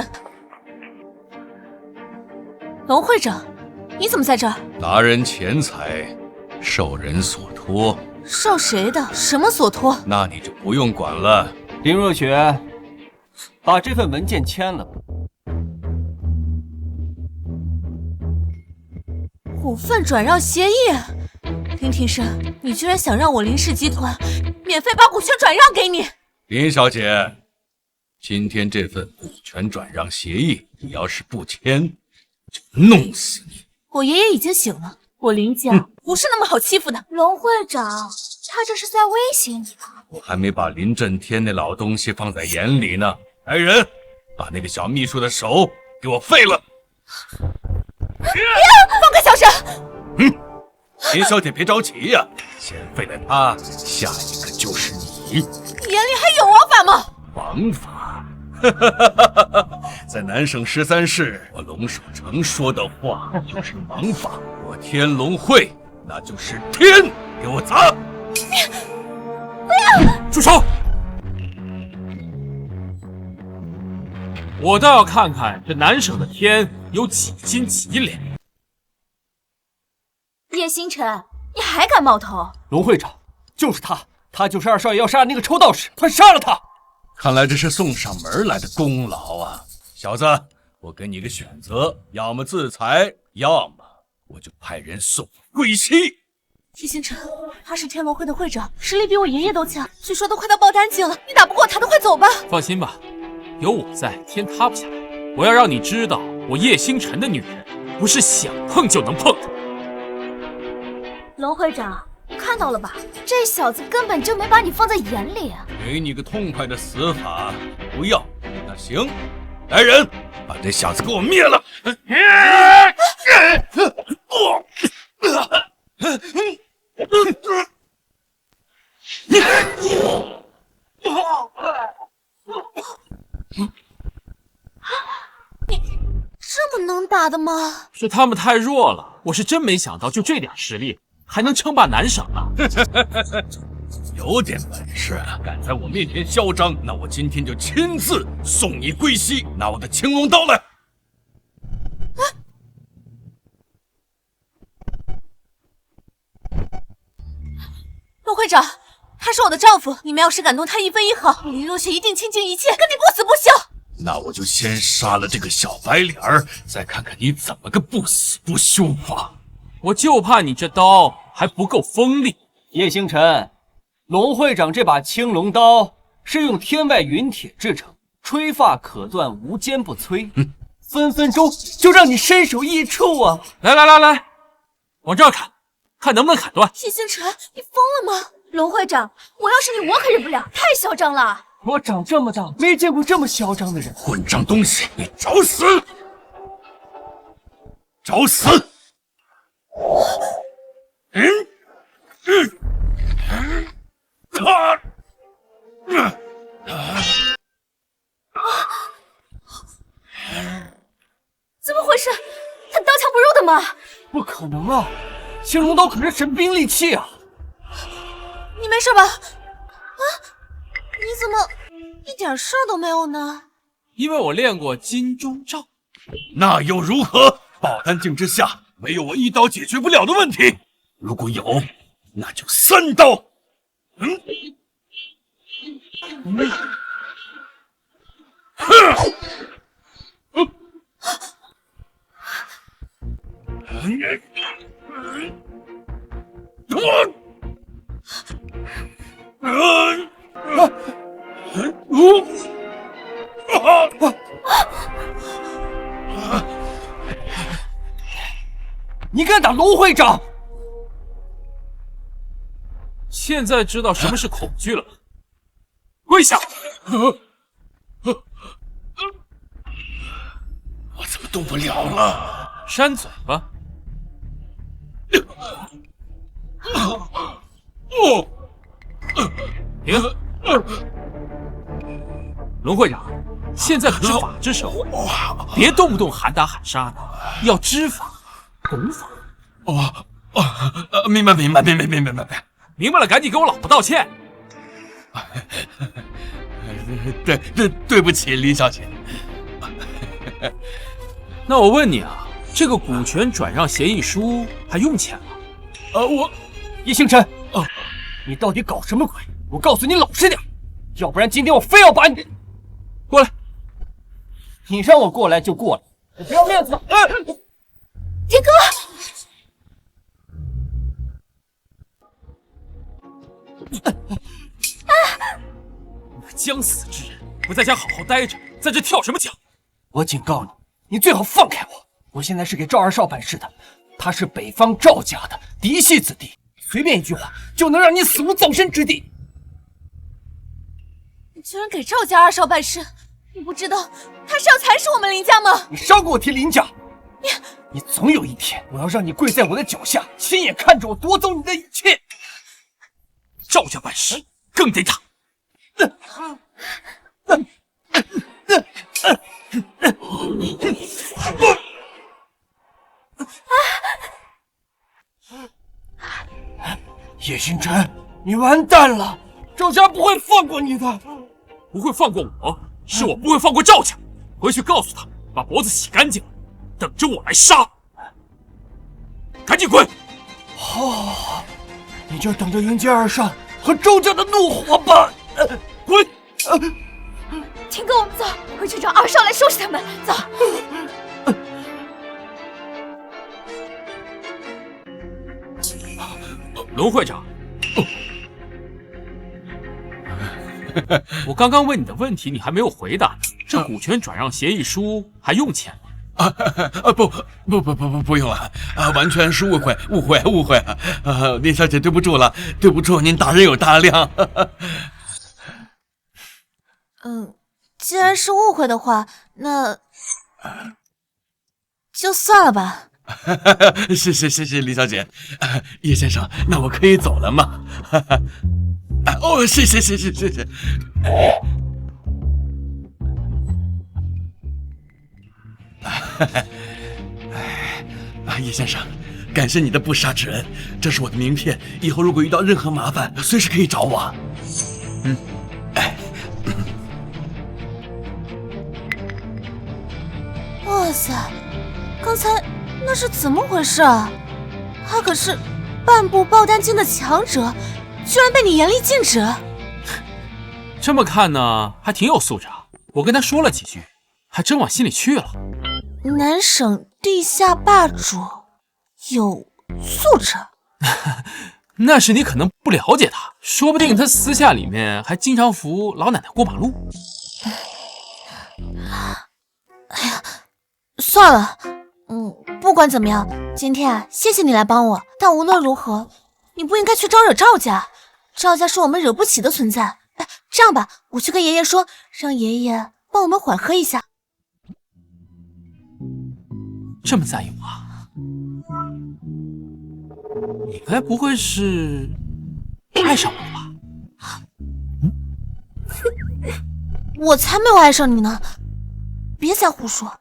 龙会长，你怎么在这儿？拿人钱财，受人所托。受谁的？什么所托？那你就不用管了。林若雪，把这份文件签了吧。股份转让协议，林庭生，你居然想让我林氏集团免费把股权转让给你？林小姐，今天这份股权转让协议，你要是不签，就弄死你！我爷爷已经醒了，我林家不是那么好欺负的。龙会长，他这是在威胁你吧？我还没把林震天那老东西放在眼里呢。来人，把那个小秘书的手给我废了！放开小沈！林小姐别着急呀，先废了他，下一个就是你。你眼里还有王法吗？王法？在南省13市，我龙守成说的话就是王法。我天龙会，那就是天！给我砸！不要！住手！我倒要看看这南省的天有几斤几两。叶星辰，你还敢冒头？龙会长，就是他，他就是二少爷要杀的那个臭道士，快杀了他！看来这是送上门来的功劳啊，小子，我给你个选择，要么自裁，要么我就派人送归西。叶星辰，他是天龙会的会长，实力比我爷爷都强，据说都快到爆丹境了，你打不过他的，快走吧。放心吧，有我在，天塌不下来。我要让你知道，我叶星辰的女人不是想碰就能碰的。龙会长，看到了吧？这小子根本就没把你放在眼里。给你个痛快的死法，不要？那行，来人，把这小子给我灭了！你这么能打的吗？是他们太弱了，我是真没想到，就这点实力还能称霸南省啊！有点本事，敢在我面前嚣张，那我今天就亲自送你归西。拿我的青龙刀来！陆会长，他是我的丈夫，你们要是敢动他一分一毫，林若雪一定倾尽一切跟你不死不休。那我就先杀了这个小白脸儿，再看看你怎么个不死不休法。我就怕你这刀还不够锋利。叶星辰，龙会长这把青龙刀是用天外云铁制成，吹发可断，无坚不摧，分分钟就让你身首异处啊！来，往这儿砍，看能不能砍断。叶星辰，你疯了吗？龙会长，我要是你，我可忍不了，太嚣张了。我长这么大没见过这么嚣张的人。混账东西，你找死！找死！怎么回事？他刀枪不入的吗？不可能啊！青龙刀可是神兵利器啊！你没事吧？啊，你怎么一点事都没有呢？因为我练过金钟罩。那又如何？爆丹境之下，没有我一刀解决不了的问题。如果有，那就3刀。你敢打龙会长？现在知道什么是恐惧了吗？跪下！我怎么动不了了？扇嘴巴！停！龙会长，现在可是法治社会，别动不动喊打喊杀的，要知法懂法。明白。明白了，赶紧给我老婆道歉。对不起，林小姐。那我问你啊，这个股权转让协议书还用钱吗？叶星辰，你到底搞什么鬼？我告诉你老实点，要不然今天我非要把你过来。你让我过来就过来，我不要面子。天哥，将死之人，不在家好好待着，在这跳什么脚？我警告你，你最好放开我！我现在是给赵二少办事的，他是北方赵家的嫡系子弟，随便一句话就能让你死无葬身之地。你居然给赵家二少办事，你不知道他是要蚕食我们林家吗？你少给我提林家！你总有一天，我要让你跪在我的脚下，亲眼看着我夺走你的一切。赵家办事更得打。叶星辰，你完蛋了！赵家不会放过你的，不会放过我，是我不会放过赵家。回去告诉他，把脖子洗干净了，等着我来杀。赶紧滚！好，你就等着迎接二少和周家的怒火吧！滚！天哥，我们走，回去找二少来收拾他们。走。龙会长，我刚刚问你的问题，你还没有回答呢。这股权转让协议书还用钱吗？不用了完全是误会林小姐，对不住了，对不住，您大人有大量。既然是误会的话，那就算了吧。是林小姐，叶先生，那我可以走了吗？是。叶先生，感谢你的不杀之恩，这是我的名片，以后如果遇到任何麻烦，随时可以找我。哇塞，刚才那是怎么回事啊？他可是半部爆丹经的强者，居然被你严厉禁止。这么看呢，还挺有素质啊。我跟他说了几句，还真往心里去了。南省地下霸主有素质？那是你可能不了解他，说不定他私下里面还经常扶老奶奶过马路。哎呀，算了，不管怎么样，今天啊，谢谢你来帮我。但无论如何，你不应该去招惹赵家，赵家是我们惹不起的存在。哎，这样吧，我去跟爷爷说，让爷爷帮我们缓和一下。这么在意我啊？你该不会是爱上我了吧？我才没有爱上你呢，别瞎胡说。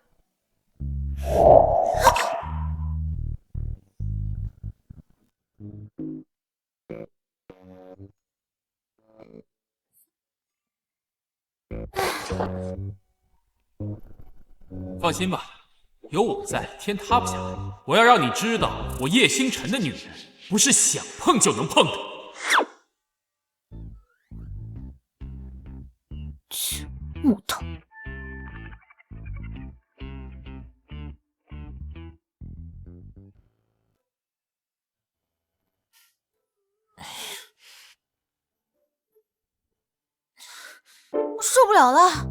放心吧，有我在，天塌不下来。我要让你知道，我叶星辰的女人不是想碰就能碰的。切，木头。我受不了了。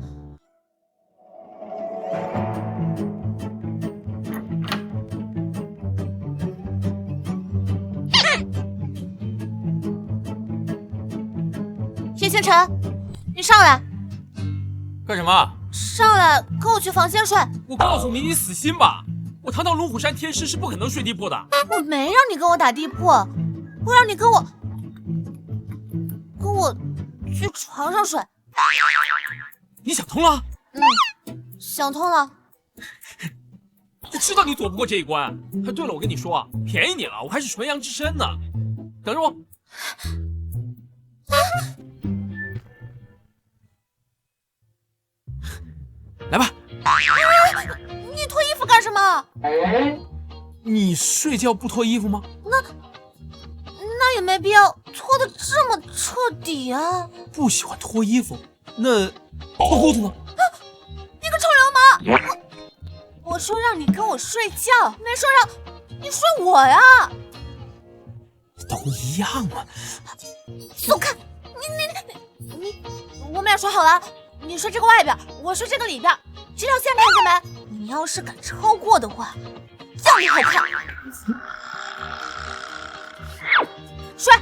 星辰，你上来，干什么？上来，跟我去房间睡。我告诉你，你死心吧！我堂堂龙虎山天师是不可能睡地铺的。我没让你跟我打地铺，我让你跟我去床上睡。你想通了？想通了。我知道你躲不过这一关。对了，我跟你说啊，便宜你了，我还是纯阳之身呢。等着我。来吧。你脱衣服干什么？你睡觉不脱衣服吗？那也没必要脱得这么彻底啊。不喜欢脱衣服，那脱裤子呢？你个臭流氓！我说让你跟我睡觉，没说让你睡我呀。都一样嘛。走开！你，我们俩说好了，你睡这个外边，我睡这个里边，这条线看见没？你要是敢超过的话，叫你好看。睡。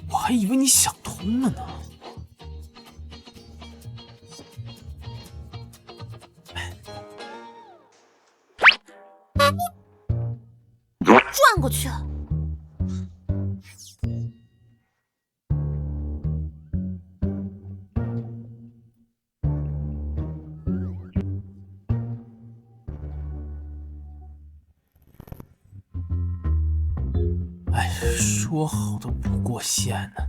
我还以为你想通了呢。转过去。哎，说好的不过线呢。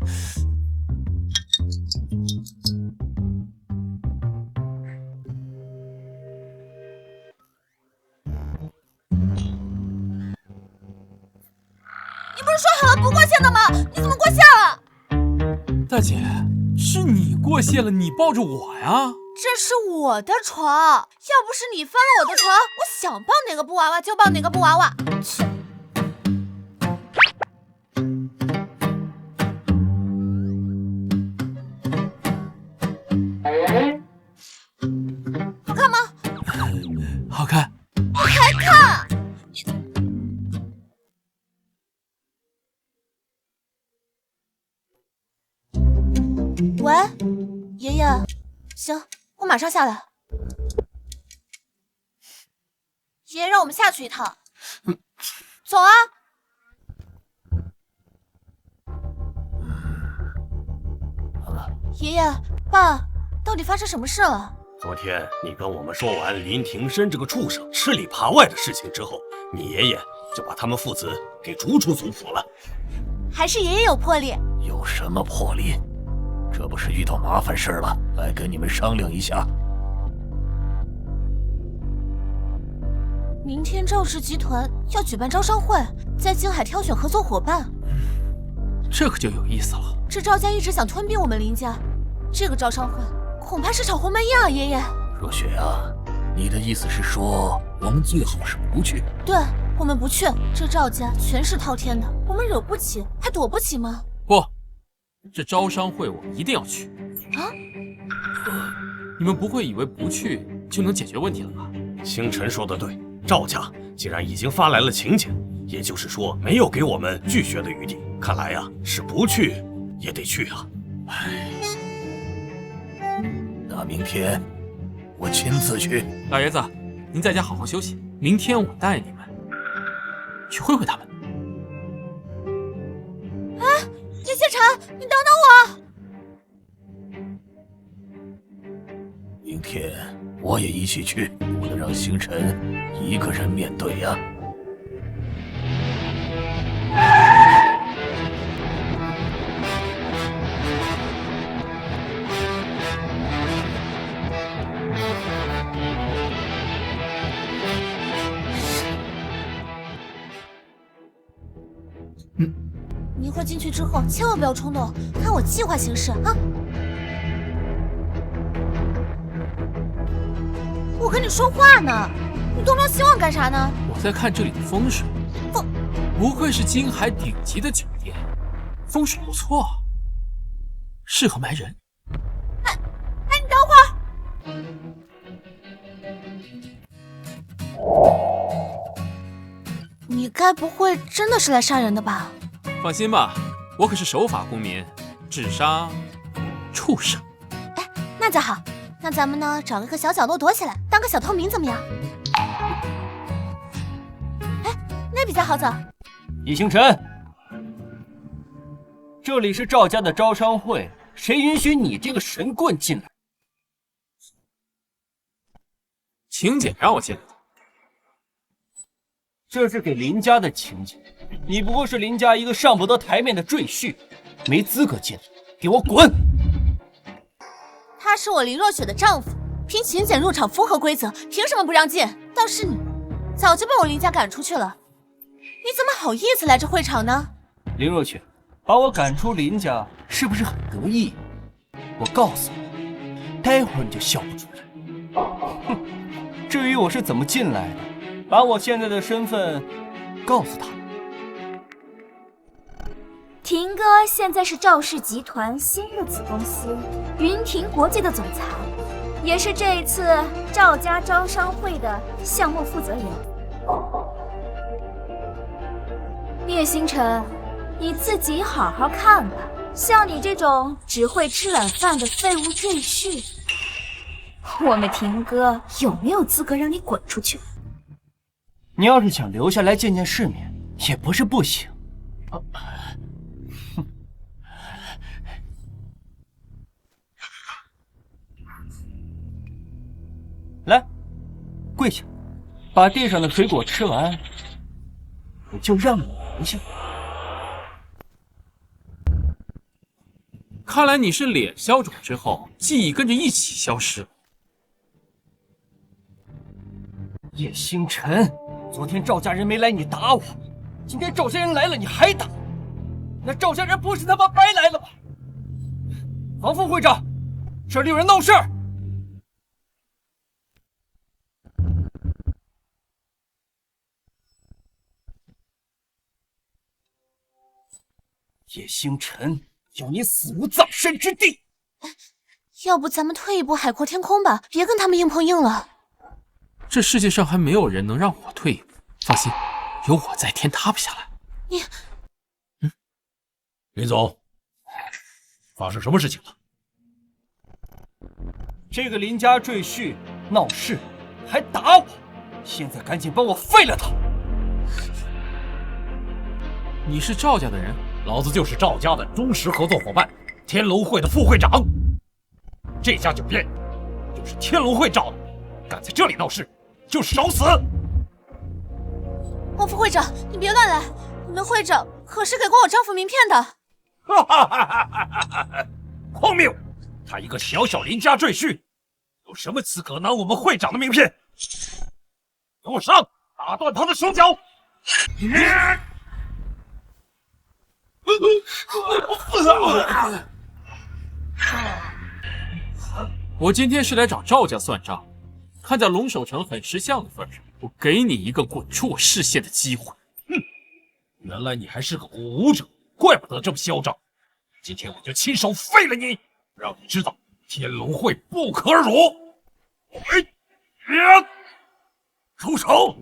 你不是说好了不过线的吗？你怎么过线了？大姐，是你过线了，你抱着我呀。这是我的床，要不是你翻了我的床，我想抱哪个布娃娃就抱哪个布娃娃。切！好看吗？好看。你还看？喂，爷爷，行，我马上下来。爷爷让我们下去一趟，走啊！爷爷，爸，到底发生什么事了？昨天你跟我们说完林庭深这个畜生吃里扒外的事情之后，你爷爷就把他们父子给逐出族谱了。还是爷爷有魄力。有什么魄力？这不是遇到麻烦事了，来跟你们商量一下。明天赵氏集团要举办招商会，在京海挑选合作伙伴。这可就有意思了。这赵家一直想吞并我们林家，这个招商会恐怕是炒鸿门宴啊！爷爷，若雪啊，你的意思是说我们最好是不去？对，我们不去。这赵家全是滔天的，我们惹不起，还躲不起吗？不，这招商会我一定要去啊！你们不会以为不去就能解决问题了吧？星辰说的对，赵家既然已经发来了请柬，也就是说没有给我们拒绝的余地。看来呀，是不去也得去啊。那明天我亲自去。老爷子，您在家好好休息，明天我带你们去会会他们。哎，叶谢晨，你等等我。明天我也一起去，不能让星辰一个人面对呀。你一会儿进去之后，千万不要冲动，看我计划行事啊！我跟你说话呢，你东张西望干啥呢？我在看这里的风水。不愧是京海顶级的酒店，风水不错，适合埋人。哎，你等会儿。你该不会真的是来杀人的吧？放心吧，我可是守法公民，智商畜生！哎，那就好，那咱们呢找一个小角落躲起来，当个小透明怎么样？哎，那比较好走。叶星辰，这里是赵家的招商会，谁允许你这个神棍进来？请柬让我进来的。这是给林家的请柬，你不过是林家一个上不得台面的赘婿，没资格进来，给我滚！他是我林若雪的丈夫，凭请柬入场符合规则，凭什么不让进？倒是你，早就被我林家赶出去了，你怎么好意思来这会场呢？林若雪，把我赶出林家是不是很得意？我告诉你，待会儿你就笑不出来。哼，至于我是怎么进来的，把我现在的身份告诉他。霆哥现在是赵氏集团新的子公司云霆国际的总裁，也是这一次赵家招商会的项目负责人。叶星辰，你自己好好看吧，像你这种只会吃软饭的废物赘婿，我们霆哥有没有资格让你滚出去？你要是想留下来见见世面，也不是不行。来，跪下，把地上的水果吃完，我就让你留下。看来你是脸消肿之后，记忆跟着一起消失了。叶星辰，昨天赵家人没来，你打我；今天赵家人来了，你还打。那赵家人不是他妈白来了吗？王副会长，这里有人闹事儿。叶星辰，要你死无葬身之地！要不咱们退一步海阔天空吧，别跟他们硬碰硬了。这世界上还没有人能让我退一步，放心，有我在，天塌不下来。你，林总，发生什么事情了？这个林家赘婿闹事，还打我，现在赶紧帮我废了他！你是赵家的人？老子就是赵家的忠实合作伙伴，天龙会的副会长。这家酒店就是天龙会找的，敢在这里闹事，就是找死！王副会长，你别乱来，你们会长可是给过我丈夫名片的。荒谬！他一个小小林家赘婿，有什么资格拿我们会长的名片？给我上，打断他的手脚！我今天是来找赵家算账，看在龙守成很识相的份上，我给你一个滚出我视线的机会。哼，原来你还是个武者，怪不得这么嚣张。今天我就亲手废了你，让你知道天龙会不可辱。住手！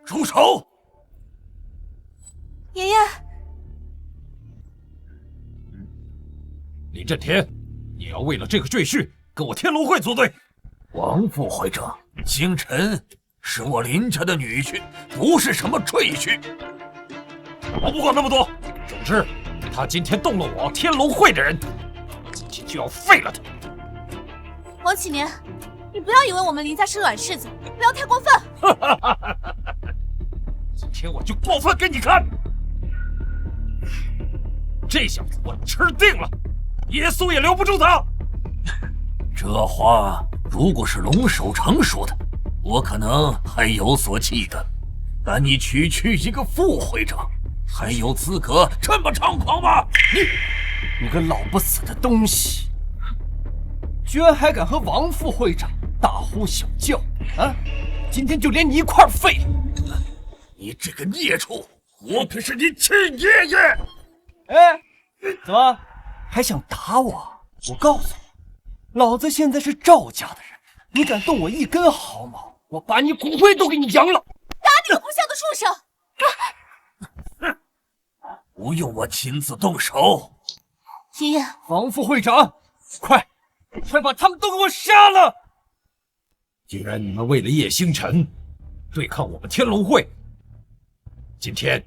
住手！爷爷，林震天，你要为了这个赘婿跟我天龙会作对？王副会长，星辰是我林家的女婿，不是什么赘婿。我不管那么多，总之他今天动了我天龙会的人，今天就要废了他。王启年，你不要以为我们林家是软柿子，不要太过分。今天我就过分给你看！这小子我吃定了，耶稣也留不住他。这话如果是龙守成说的，我可能还有所记得，但你区区一个副会长，还有资格这么猖狂吗？你个老不死的东西，居然还敢和王副会长大呼小叫啊！今天就连你一块儿废了！你这个孽畜，我可是你亲爷爷！哎，怎么还想打我？我告诉你，老子现在是赵家的人，你敢动我一根毫毛，我把你骨灰都给你扬了！打你个不孝的畜生！不用我亲自动手。爷爷，黄副会长，快把他们都给我杀了！既然你们为了叶星辰对抗我们天龙会，今天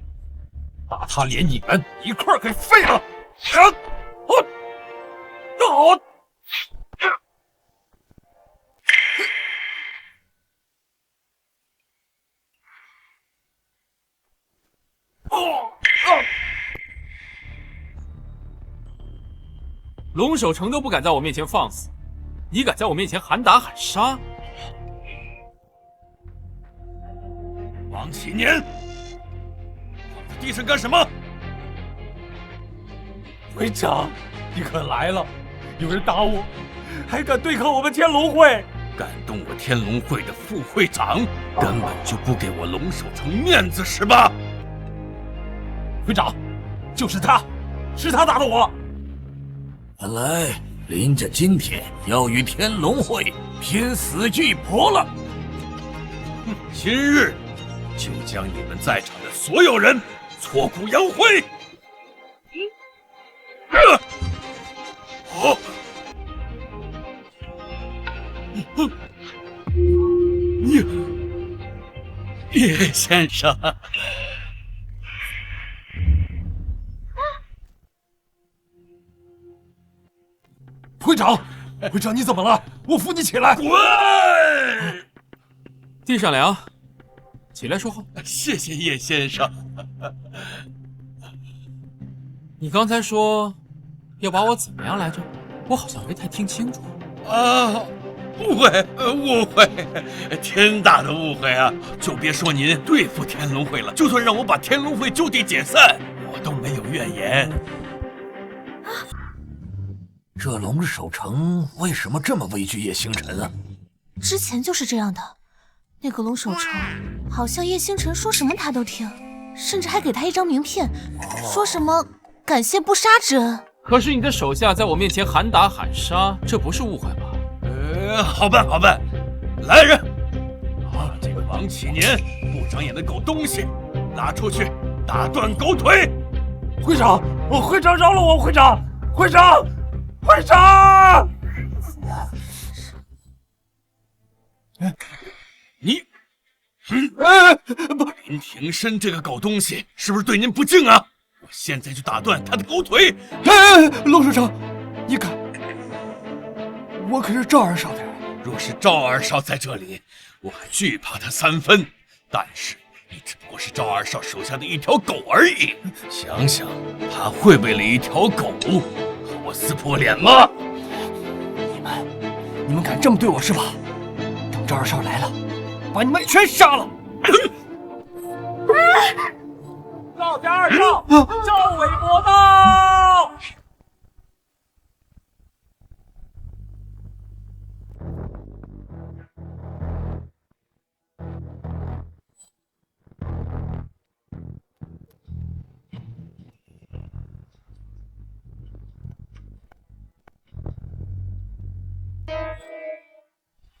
把他连你们一块儿给废了！龙守成都不敢在我面前放肆，你敢在我面前喊打喊杀？王启年，躺在地上干什么？会长，你可来了！有人打我，还敢对抗我们天龙会？敢动我天龙会的副会长，根本就不给我龙守成面子是吧？会长，就是他，是他打的我。看来林家今天要与天龙会拼死一搏了。今日就将你们在场的所有人挫骨扬灰！叶先生，会长，会长你怎么了？我扶你起来。滚！地上凉，起来说话。谢谢叶先生。你刚才说要把我怎么样来着？我好像没太听清楚。误会，天大的误会啊！就别说您对付天龙会了，就算让我把天龙会就地解散，我都没有怨言。这龙守成为什么这么畏惧叶星辰啊？之前就是这样的。那个龙守成，好像叶星辰说什么他都听，甚至还给他一张名片，说什么感谢不杀之恩。可是你的手下在我面前喊打喊杀，这不是误会吧？好办，来人，把这个王启年不长眼的狗东西拉出去，打断狗腿！会长，会长饶了我！会长，会长！你，林庭深这个狗东西是不是对您不敬啊？我现在就打断他的狗腿！龙守成，你敢？我可是赵二少的人。若是赵二少在这里，我还惧怕他3分。但是你只不过是赵二少手下的一条狗而已，想想他会为了一条狗和我撕破脸吗？你们敢这么对我是吧？等赵二少来了，把你们全杀了！赵家二少，赵伟国到！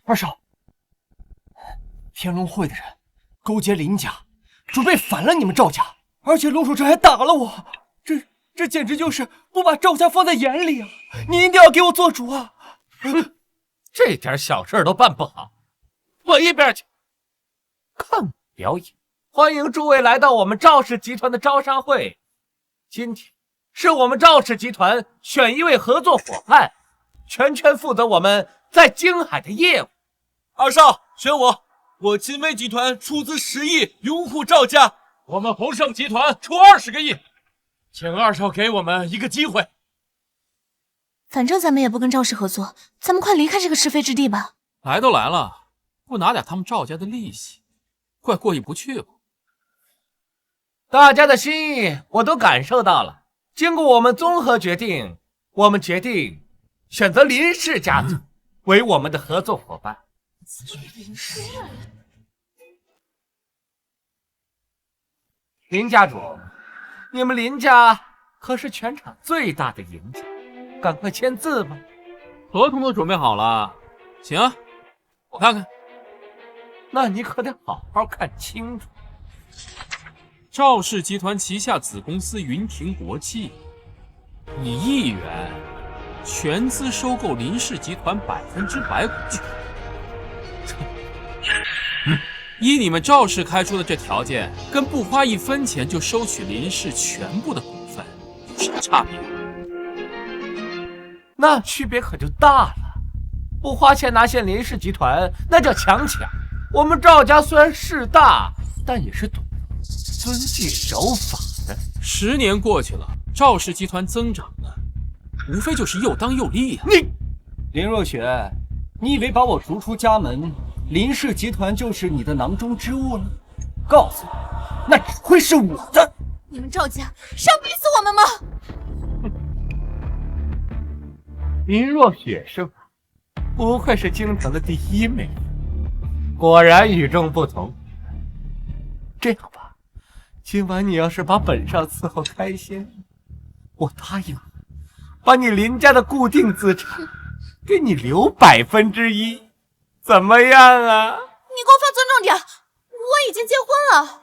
二少，天龙会的人勾结林家，准备反了你们赵家，而且龙守成还打了我，这简直就是不把赵家放在眼里啊！你一定要给我做主啊！这点小事都办不好，滚一边去！看表演！欢迎诸位来到我们赵氏集团的招商会。今天是我们赵氏集团选一位合作伙伴，全权负责我们在京海的业务。二少选我秦威集团出资10亿拥护赵家，我们鸿盛集团出20个亿，请二少给我们一个机会。反正咱们也不跟赵氏合作，咱们快离开这个是非之地吧。来都来了，不拿点他们赵家的利息，怪过意不去吧？大家的心意我都感受到了，经过我们综合决定，我们决定选择林氏家族为我们的合作伙伴。林家主，你们林家可是全场最大的赢家，赶快签字吧。合同都准备好了，行啊，我看看。那你可得好好看清楚。赵氏集团旗下子公司云亭国际，以1亿元全资收购林氏集团100%股权。依你们赵氏开出的这条件，跟不花1分钱就收取林氏全部的股份有什么差别？那区别可就大了。不花钱拿下林氏集团，那叫强抢。我们赵家虽然势大，但也是懂遵纪守法的。10年过去了，赵氏集团增长了，无非就是又当又立啊！林若雪，你以为把我逐出家门，林氏集团就是你的囊中之物了？告诉你，那只会是我的。你们赵家是要逼死我们吗？林若雪是吧？不愧是京城的第1美女，果然与众不同。这样吧，今晚你要是把本少伺候开心，我答应了，把你林家的固定资产给你留1%，怎么样啊？你给我放尊重点，我已经结婚了。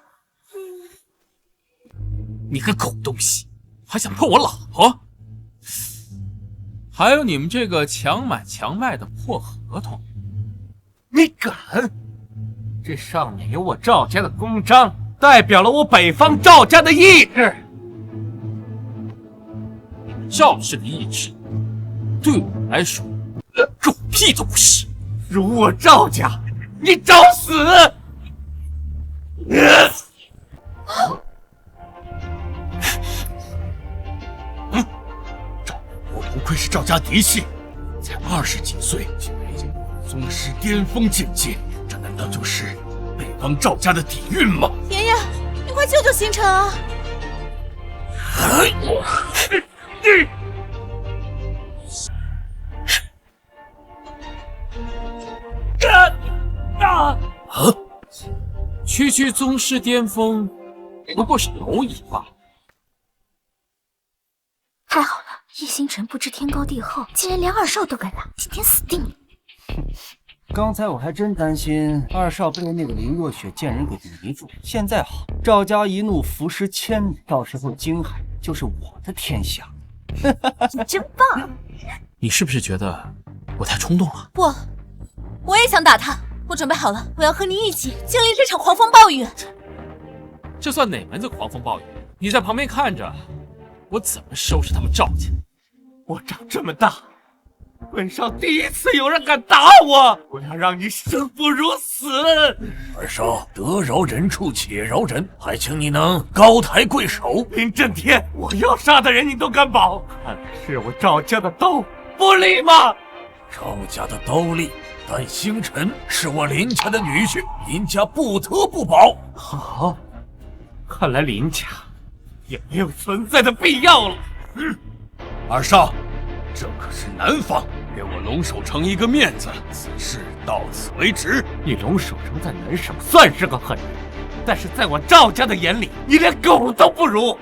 你个狗东西，还想碰我老婆？还有你们这个强买强卖的破合同，你敢？这上面有我赵家的公章，代表了我北方赵家的意志。赵氏的意志，对我来说，狗屁都不是。辱我赵家，你找死！我不愧是赵家嫡系，才20几岁就已经宗师巅峰境界，这难道就是北方赵家的底蕴吗？爷爷，你快救救星辰啊！区宗师巅峰，不过是蝼蚁罢了。太好了，叶星辰不知天高地厚，竟然连二少都敢拉，今天死定了。刚才我还真担心二少被那个林若雪贱人给迷住，现在好，赵家一怒伏尸千里，到时候京海就是我的天下。你真棒！你是不是觉得我太冲动了？不，我也想打他。我准备好了，我要和你一起经历这场狂风暴雨。这算哪门子狂风暴雨？你在旁边看着，我怎么收拾他们赵家？我长这么大，本少第一次有人敢打我，我要让你生不如死！二少，得饶人处且饶人，还请你能高抬贵手。林震天，我要杀的人你都敢保，看来是我赵家的刀不利吗？赵家的刀利，但星辰是我林家的女婿，林家不得不保。好，看来林家也没有存在的必要了。二少，这可是南方，给我龙守城一个面子，此事到此为止。你龙守城在南省算是个狠人，但是在我赵家的眼里，你连狗都不如。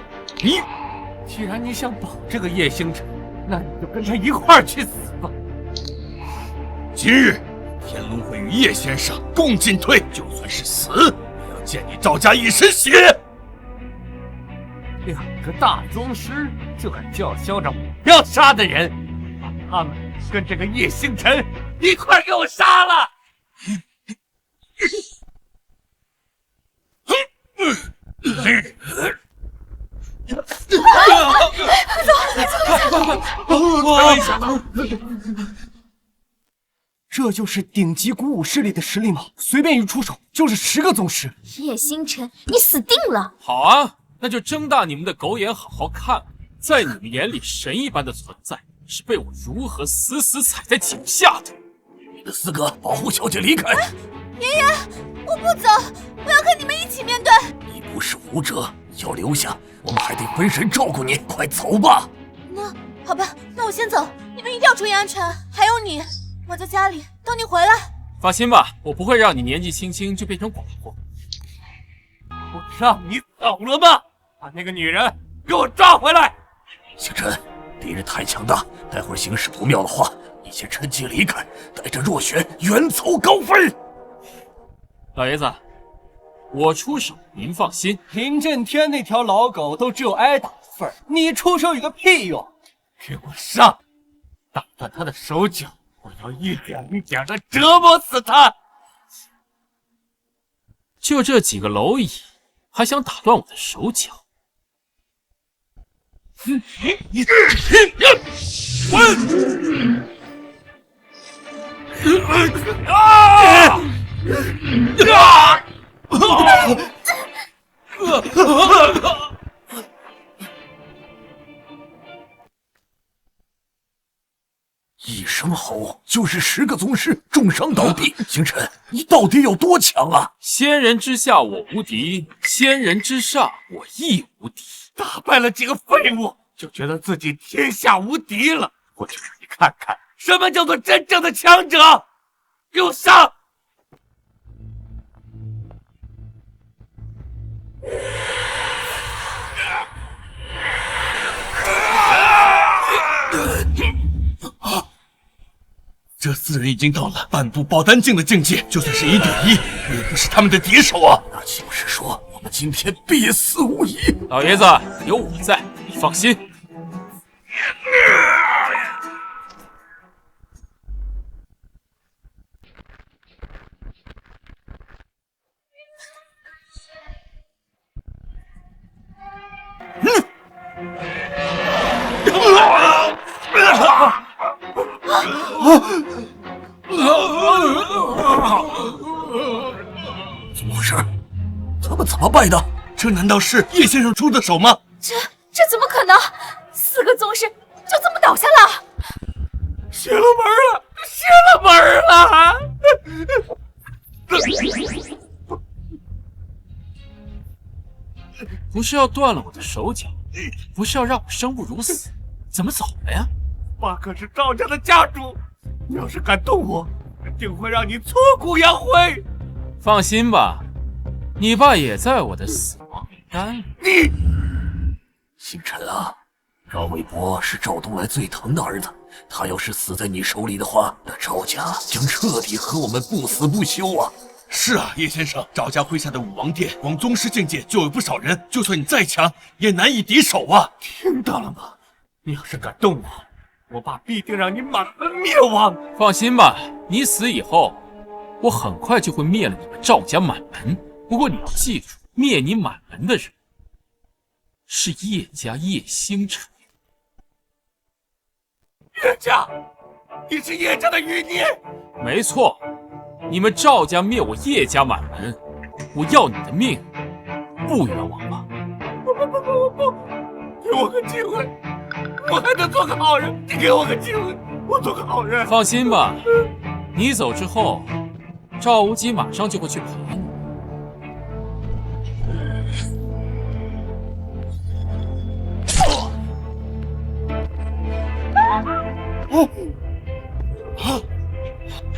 既然你想保这个叶星辰，那你就跟他一块儿去死吧。今日天龙会与叶先生共进退，就算是死，也要溅你赵家一身血。2个大宗师就敢叫嚣着我要杀的人，把他们跟这个叶星辰一块给我杀了！这就是顶级古武势力的实力吗？随便一出手就是10个宗师。叶星辰，你死定了！好啊，那就睁大你们的狗眼，好好看，在你们眼里神一般的存在，是被我如何死死踩在脚下的。你的4个保护小姐离开。爷爷，我不走，我要和你们一起面对。你不是武者，要留下，我们还得分神照顾你。快走吧。那好吧，那我先走，你们一定要注意安全。还有你，我在家里等你回来。放心吧，我不会让你年纪轻轻就变成寡妇。我让你走了吗？把那个女人给我抓回来！星辰，敌人太强大，待会儿形势不妙的话，你先趁机离开，带着若雪远走高飞。老爷子，我出手，您放心。林震天那条老狗都只有挨打的份儿，你出手有个屁用！给我上！打断他的手脚，我要一点一点的折磨死他！就这几个蝼蚁，还想打断我的手脚？一声吼就是10个宗师重伤倒地。星辰，你到底有多强啊？仙人之下我无敌，仙人之上我亦无敌。打败了几个废物，就觉得自己天下无敌了。我就让你看看什么叫做真正的强者。给我上！这4人已经到了半步爆丹境的境界，就算是1对1，也不是他们的敌手啊！那就是说，我们今天必死无疑。老爷子，有我在，你放心。怎么回事？他们怎么败的？这难道是叶先生出的手吗？这怎么可能？4个宗师就这么倒下了？邪了门了！邪了门了！不是要断了我的手脚，不是要让我生不如死，怎么走了呀？爸可是赵家的家主，你要是敢动我，定会让你挫骨扬灰。放心吧，你爸也在我的死亡名单里。你，星辰啊，赵伟博是赵东来最疼的儿子，他要是死在你手里的话，那赵家将彻底和我们不死不休啊！是啊，叶先生，赵家麾下的武王殿，光宗师境界就有不少人，就算你再强，也难以敌手啊！听到了吗？你要是敢动我，我爸必定让你满门灭亡。放心吧，你死以后，我很快就会灭了你们赵家满门。不过你要记住，灭你满门的人是叶家叶星辰。叶家，你是叶家的余孽。没错，你们赵家灭我叶家满门，我要你的命，不冤枉吧？不，给我个机会，我还能做个好人。你给我个机会，我做个好人。放心吧，你走之后，赵无极马上就会去陪你。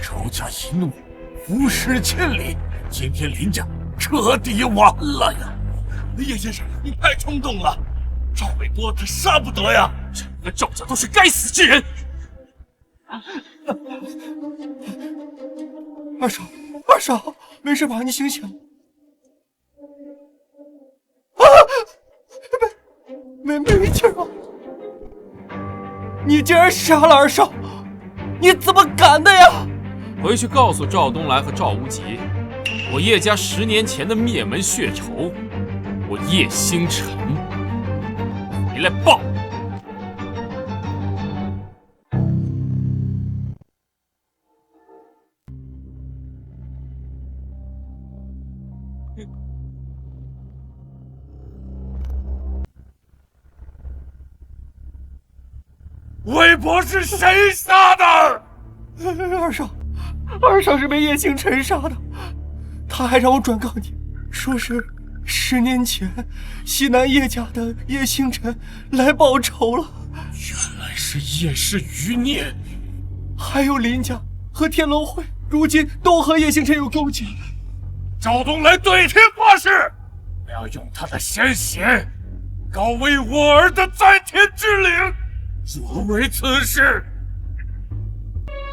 赵家一怒，伏尸千里，今天林家彻底完了呀！叶先生，你太冲动了，赵伟波他杀不得呀！整个赵家都是该死之人！二少，没事吧？你醒醒！啊，没劲啊！你竟然杀了二少，你怎么敢的呀？回去告诉赵东来和赵无极，我叶家10年前的灭门血仇，我叶星辰回来报。韦伯是谁杀的？二少是被叶星辰杀的，他还让我转告你，说是10年前西南叶家的叶星辰来报仇了。原来是叶氏余孽，还有林家和天龙会，如今都和叶星辰有勾结。赵东来对天发誓，不要用他的鲜血告慰我儿的在天之灵。若为此事，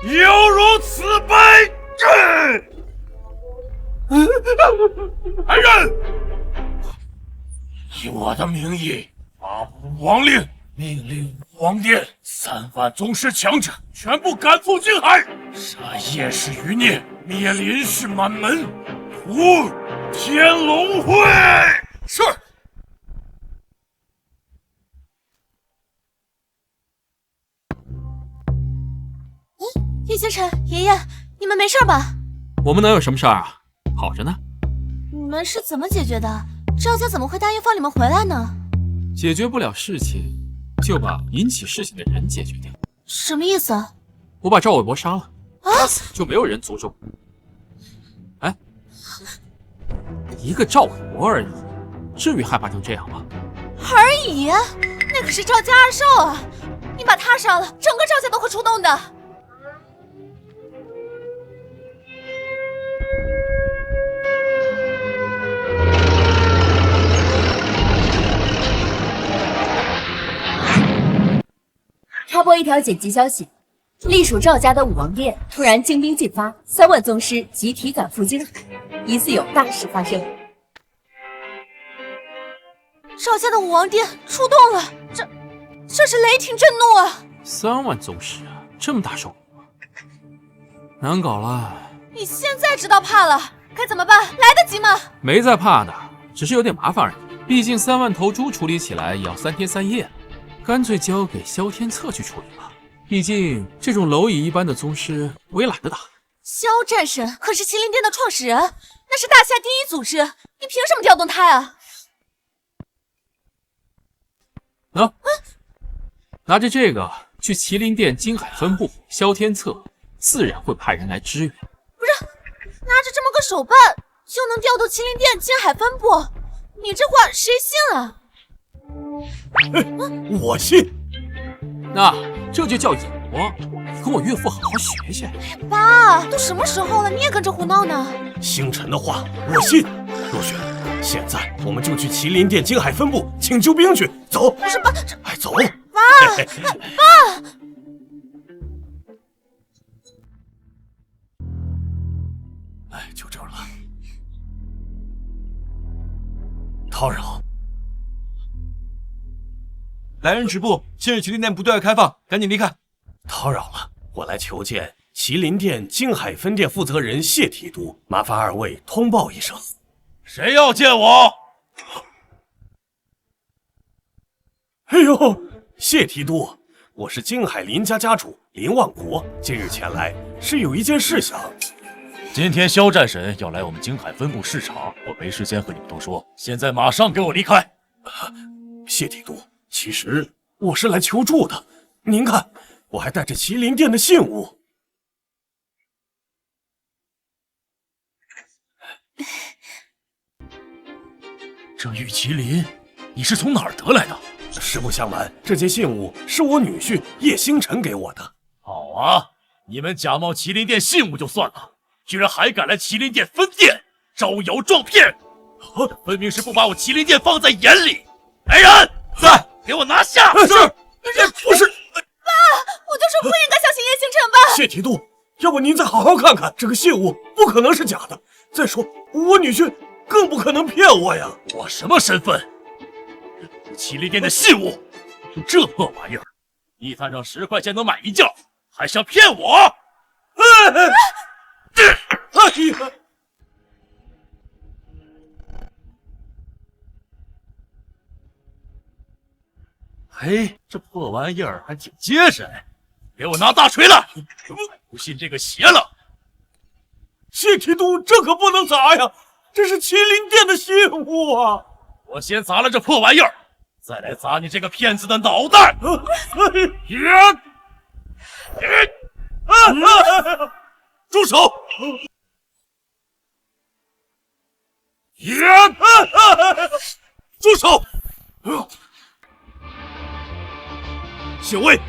犹如此辈。来人，以我的名义发布王令，命令王殿3万宗师强者全部赶赴京海，杀叶氏余孽，灭林氏满门，图天龙会。是。叶星辰，爷爷，你们没事吧？我们能有什么事儿啊？好着呢。你们是怎么解决的？赵家怎么会答应放你们回来呢？解决不了事情，就把引起事情的人解决掉。什么意思？我把赵伟博杀了，啊，就没有人阻止我。哎，一个赵伟博而已，至于害怕成这样吗？而已，那可是赵家二少啊！你把他杀了，整个赵家都会出动的。插播一条紧急消息：隶属赵家的武王殿突然精兵进发，3万宗师集体赶赴京海，疑似有大事发生。赵家的武王殿出动了，这是雷霆震怒啊！3万宗师啊，这么大手笔吗？难搞了。你现在知道怕了，该怎么办？来得及吗？没在怕的，只是有点麻烦而已。毕竟3万头猪处理起来也要3天3夜。干脆交给萧天策去处理吧，毕竟这种蝼蚁一般的宗师，我也懒得打。萧战神可是麒麟殿的创始人，那是大夏第一祖师，你凭什么调动他啊？拿着这个去麒麟殿京海分部，萧天策自然会派人来支援。不是，拿着这么个手办就能调动麒麟殿京海分部，你这话谁信啊？我信。那这就叫引魔，跟我岳父好好学学。爸，都什么时候了，你也跟着胡闹呢？星辰的话我信。若雪，现在我们就去麒麟殿京海分部请救兵去。走。不是爸，哎，走。爸，爸。哎，就这儿了。叨扰。来人止步！今日麒麟殿不对外开放，赶紧离开。叨扰了，我来求见麒麟殿京海分店负责人谢提督，麻烦2位通报一声。谁要见我？哎呦，谢提督，我是京海林家家主林万国，今日前来是有一件事想。今天萧战神要来我们京海分部视察，我没时间和你们多说，现在马上给我离开。谢提督。其实我是来求助的，您看，我还带着麒麟殿的信物。这玉麒麟，你是从哪儿得来的？实不相瞒，这件信物是我女婿叶星辰给我的。好啊，你们假冒麒麟殿信物就算了，居然还敢来麒麟殿分店招摇撞骗，分明是不把我麒麟殿放在眼里。来人，在！给我拿下！是，不是。爸，我就说不应该相信叶星辰吧。谢提督，要不您再好好看看，这个信物不可能是假的。再说，我女婿更不可能骗我呀。我什么身份？麒麟殿的信物，这破玩意儿，一摊上10块钱能买一件，还想骗我？哎呀！嘿，这破玩意儿还挺结实哎！给我拿大锤来！不信这个邪了！谢提督，这可不能砸呀！这是麒麟殿的信物啊！我先砸了这破玩意儿，再来砸你这个骗子的脑袋！住手！住手！小尉，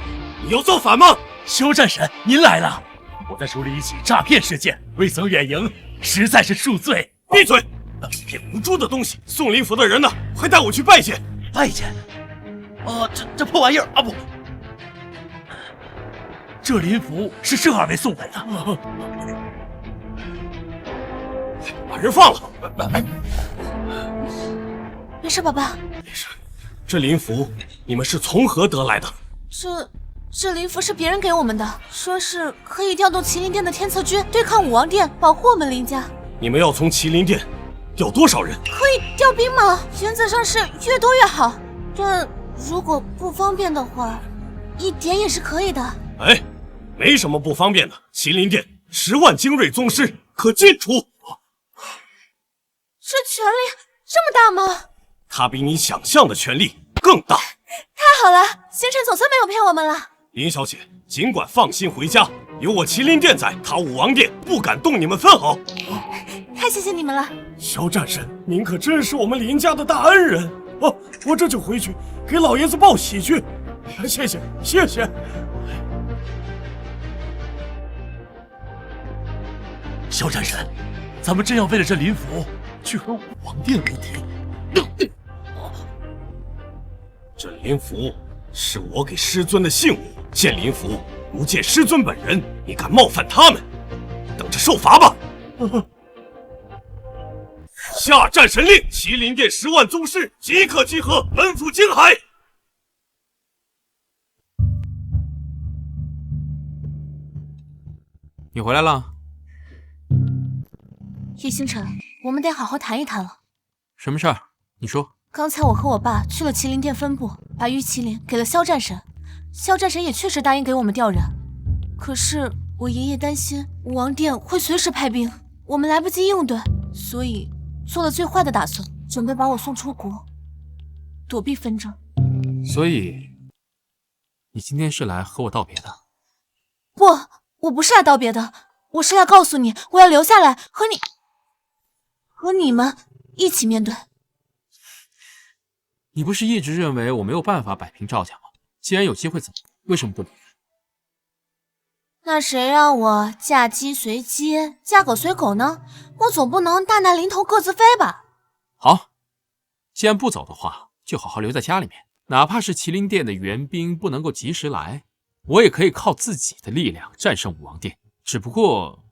你要造反吗？萧战神，您来了！我在处理一起诈骗事件，未曾远迎，实在是恕罪。闭嘴！骗无辜的东西，宋林府的人呢？快带我去拜见！拜见？这破玩意儿啊不，这林符是这2位送来的。把人放了。没事，宝宝。没事。这灵符你们是从何得来的？这灵符是别人给我们的，说是可以调动麒麟殿的天策军对抗武王殿，保护我们林家。你们要从麒麟殿调多少人？可以调兵吗？原则上是越多越好，但如果不方便的话，1点也是可以的。哎，没什么不方便的。麒麟殿10万精锐宗师可尽出。这权力这么大吗？他比你想象的权力更大。太好了，星辰总算没有骗我们了。林小姐，尽管放心回家，有我麒麟殿在，他武王殿不敢动你们分毫。太谢谢你们了，萧战神，您可真是我们林家的大恩人哦！我这就回去给老爷子报喜去。谢谢，谢谢。萧战神，咱们真要为了这灵符去和武王殿为敌？这灵符是我给师尊的信物，见灵符如见师尊本人，你敢冒犯他们，等着受罚吧！下战神令，麒麟殿10万宗师即刻集合，奔赴京海。你回来了。叶星辰，我们得好好谈一谈了。什么事儿？你说。刚才我和我爸去了麒麟殿分部，把玉麒麟给了萧战神，萧战神也确实答应给我们调人。可是我爷爷担心武王殿会随时派兵，我们来不及应对，所以做了最坏的打算，准备把我送出国，躲避纷争。所以，你今天是来和我道别的？不，我不是来道别的，我是来告诉你，我要留下来和你们一起面对。你不是一直认为我没有办法摆平赵家吗？既然有机会走，为什么不留？那谁让我嫁鸡随鸡，嫁狗随狗呢？我总不能大难临头各自飞吧？好，既然不走的话，就好好留在家里面。哪怕是麒麟殿的援兵不能够及时来，我也可以靠自己的力量战胜武王殿，只不过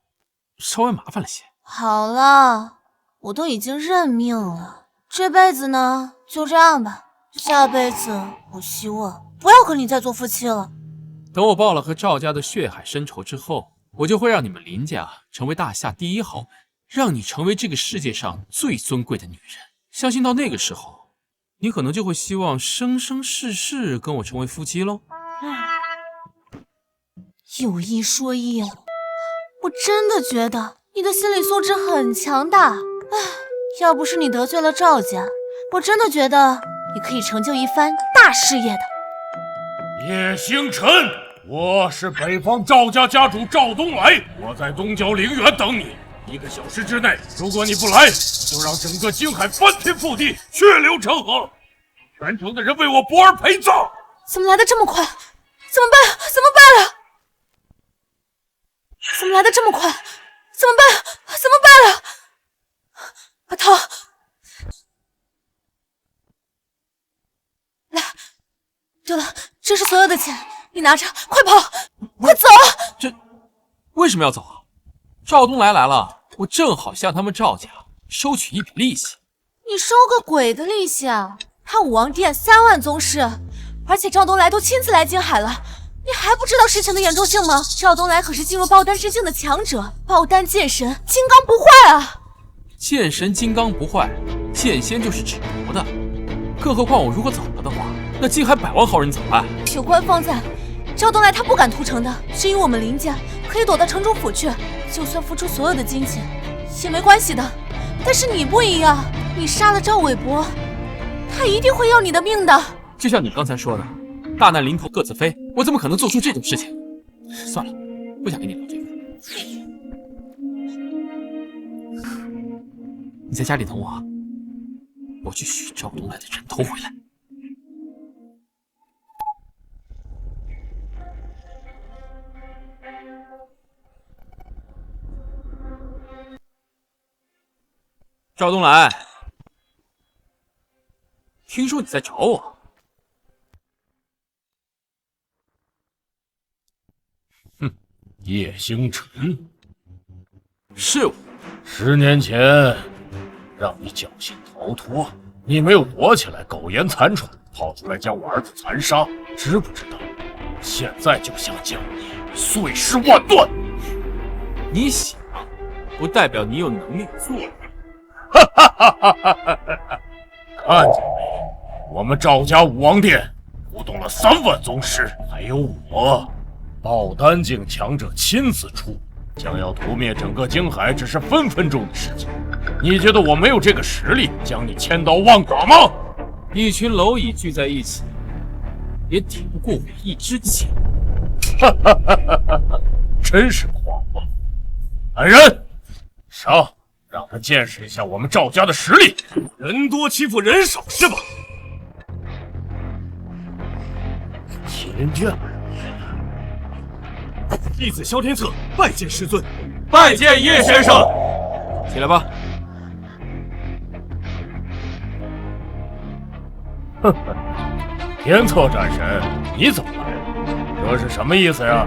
稍微麻烦了些。好了，我都已经认命了，这辈子呢就这样吧，下辈子我希望不要和你再做夫妻了。等我报了和赵家的血海深仇之后，我就会让你们林家成为大夏第一豪门，让你成为这个世界上最尊贵的女人。相信到那个时候，你可能就会希望生生世世跟我成为夫妻喽。有一说一，我真的觉得你的心理素质很强大。要不是你得罪了赵家，我真的觉得你可以成就一番大事业的。叶星辰，我是北方赵家家主赵东来，我在东郊陵园等你。1个小时之内，如果你不来，就让整个京海翻天覆地，血流成河，全城的人为我博儿陪葬。怎么来的这么快？怎么办？怎么办了？怎么来的这么快？怎么办？怎么办了？阿涛，来，对了，这是所有的钱，你拿着，快跑，快走！这为什么要走啊？赵东来了，我正好向他们赵家收取一笔利息。你收个鬼的利息啊！他武王殿3万宗师，而且赵东来都亲自来京海了，你还不知道事情的严重性吗？赵东来可是进入爆丹之境的强者，爆丹剑神，金刚不坏啊！剑神金刚不坏，剑仙就是指夺的。更何况我如果走了的话，那京海100万豪人怎么办？有官方在，赵东来他不敢屠城的。至于我们林家，可以躲到城主府去，就算付出所有的金钱也没关系的。但是你不一样，你杀了赵玮博，他一定会要你的命的。就像你刚才说的，大难临头各自飞，我怎么可能做出这种事情？算了，不想跟你聊这个。你在家里等我啊，我去取赵东来的人头回来。赵东来，听说你在找我。叶星辰，是我。是10年前让你侥幸逃脱，你没有躲起来苟延残喘，跑出来将我儿子残杀，知不知道？现在就想将你碎尸万段。你想，不代表你有能力做。看见没？我们赵家武王殿出动了3万宗师，还有我，爆丹境强者亲自出，将要屠灭整个京海，只是分分钟的事情。你觉得我没有这个实力将你千刀万剐吗？一群蝼蚁聚在一起，也抵不过我一支箭。真是狂妄！来人，上，让他见识一下我们赵家的实力。人多欺负人少是吧？麒麟殿，弟子萧天策拜见师尊。拜见叶先生。起来吧。呵呵，天策战神，你怎么来了？这是什么意思呀？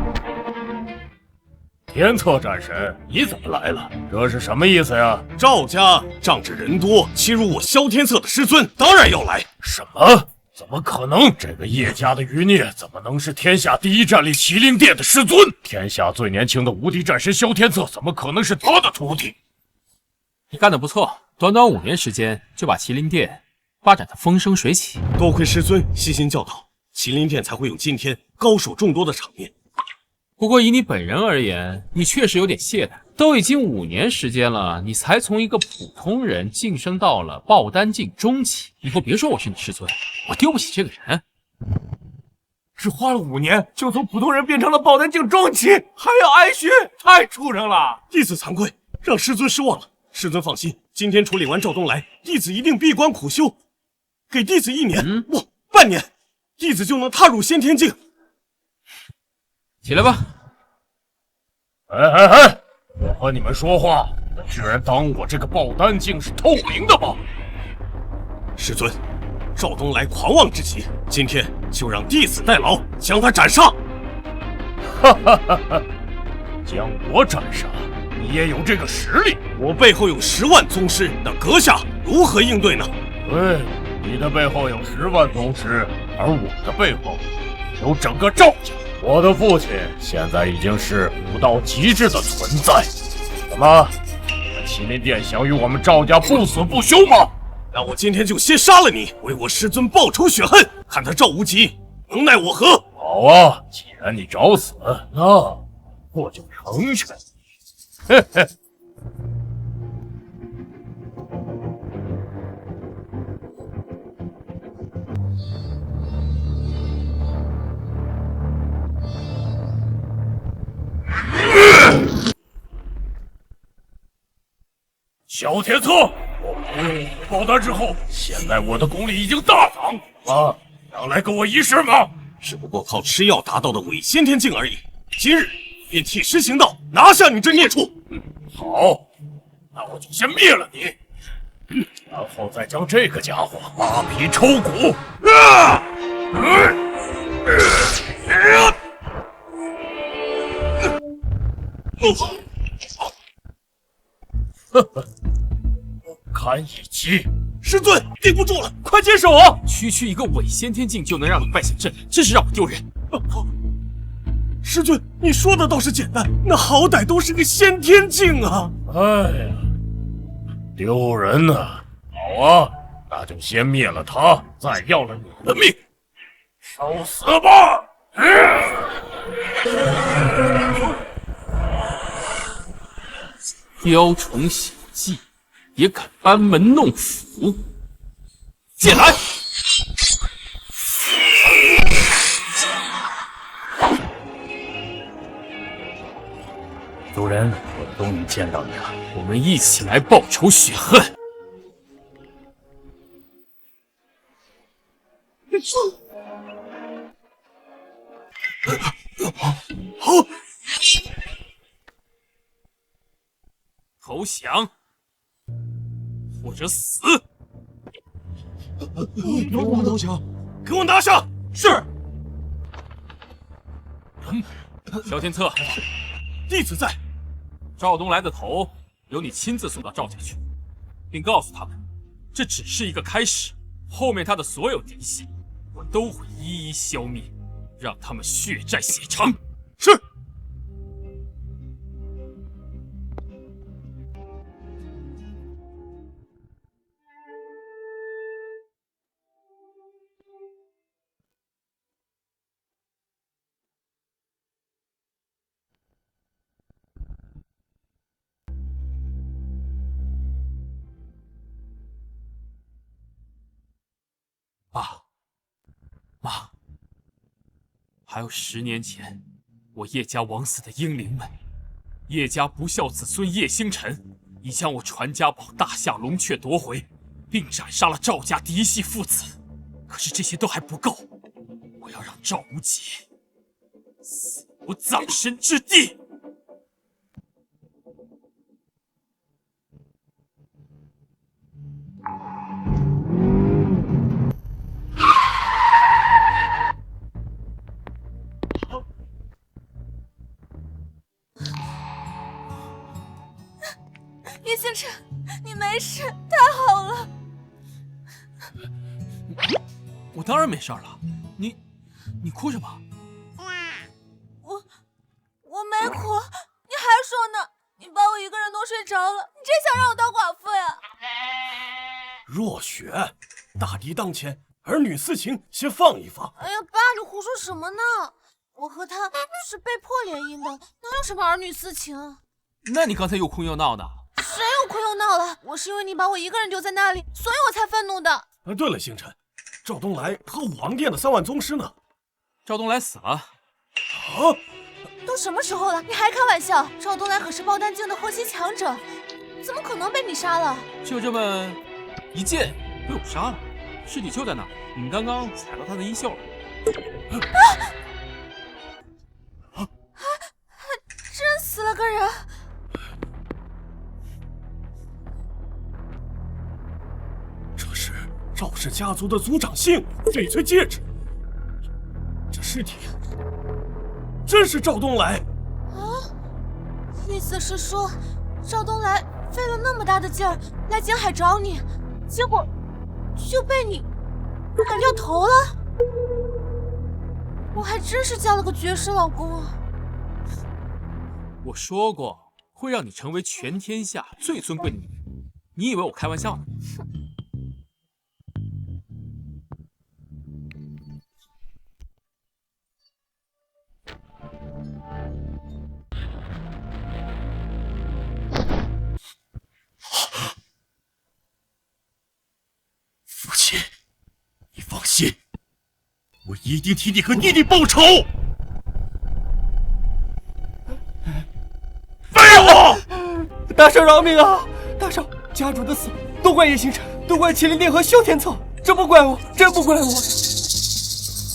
天策战神，你怎么来了？这是什么意思呀？赵家仗着人多，欺辱我萧天策的师尊，当然要来。什么？怎么可能？这个叶家的余孽怎么能是天下第一战力麒麟殿的师尊？天下最年轻的无敌战神萧天策怎么可能是他的徒弟？你干得不错，短短5年时间就把麒麟殿发展得风生水起。多亏师尊悉心教导，麒麟殿才会有今天高手众多的场面。不过以你本人而言，你确实有点懈怠。都已经5年时间了，你才从一个普通人晋升到了爆丹境中期。以后别说我是你师尊，我丢不起这个人。只花了5年，就从普通人变成了爆丹境中期，还要挨训，太畜生了！弟子惭愧，让师尊失望了。师尊放心，今天处理完赵东来，弟子一定闭关苦修，给弟子1年，不，半年，弟子就能踏入先天境。起来吧。哎！我和你们说话，居然当我这个爆丹境是透明的吗？师尊，赵东来狂妄至极，今天就让弟子代劳，将他斩杀。将我斩杀？你也有这个实力？我背后有10万宗师，那阁下如何应对呢？对，你的背后有10万宗师，而我的背后有整个赵家。我的父亲现在已经是武道极致的存在。怎么，麒麟殿想与我们赵家不死不休吗？那我今天就先杀了你，为我师尊报仇雪恨，看他赵无极能奈我何。好啊，既然你找死，那我就成全你。嘿嘿。萧天策，我服用你的爆丹之后，现在我的功力已经大涨啊！想来跟我一试吗？只不过靠吃药达到的伪先天境而已。今日便替师行道，拿下你这孽畜！好，那我就先灭了你，然后再将这个家伙扒皮抽骨。呵呵，不堪一击！师尊，顶不住了，快接手啊！区区一个伪先天境就能让你败下阵来，真是让我丢人。师尊，你说的倒是简单，那好歹都是个先天境啊！哎呀，丢人啊！好啊，那就先灭了他，再要了你的命，受死吧！雕虫小技，也敢班门弄斧！剑来！主人，我终于见到你了，我们一起来报仇雪恨。好，投降，或者死！我投降，给我拿下！是。萧天策，弟子在。赵东来的头由你亲自送到赵家去，并告诉他们，这只是一个开始，后面他的所有嫡系，我都会一一消灭，让他们血债血偿。是。妈，还有10年前我叶家枉死的英灵们，叶家不孝子孙叶星辰已将我传家宝大夏龙雀夺回，并斩杀了赵家嫡系父子。可是这些都还不够，我要让赵无极死无葬身之地。叶星辰，你没事，太好了。我当然没事了，你哭什么？我没哭，你还说呢？你把我一个人弄睡着了，你真想让我当寡妇呀？若雪，大敌当前，儿女私情先放一放。哎呀，爸，你胡说什么呢？我和他是被迫联姻的，哪有什么儿女私情？那你刚才又哭又闹的？谁又哭又闹了？我是因为你把我一个人丢在那里，所以我才愤怒的。对了，星辰，赵东来和武王殿的3万宗师呢？赵东来死了。都什么时候了，你还开玩笑？赵东来可是爆丹境的后期强者，怎么可能被你杀了？就这么一剑被我杀了，尸体就在那儿，你们刚刚踩到他的衣袖了。真死了个人。这是赵氏家族的族长姓翡翠戒指，这尸体真是赵东来啊！意思是说，赵东来费了那么大的劲儿来景海找你，结果就被你砍掉头了。我还真是嫁了个绝世老公啊！我说过会让你成为全天下最尊贵的女人，你以为我开玩笑呢？父亲，你放心，我一定替你和弟弟报仇。废物！大圣饶命啊！大圣，家主的死都怪叶星辰，都怪麒麟殿和哮天策，这不怪我，真不怪我。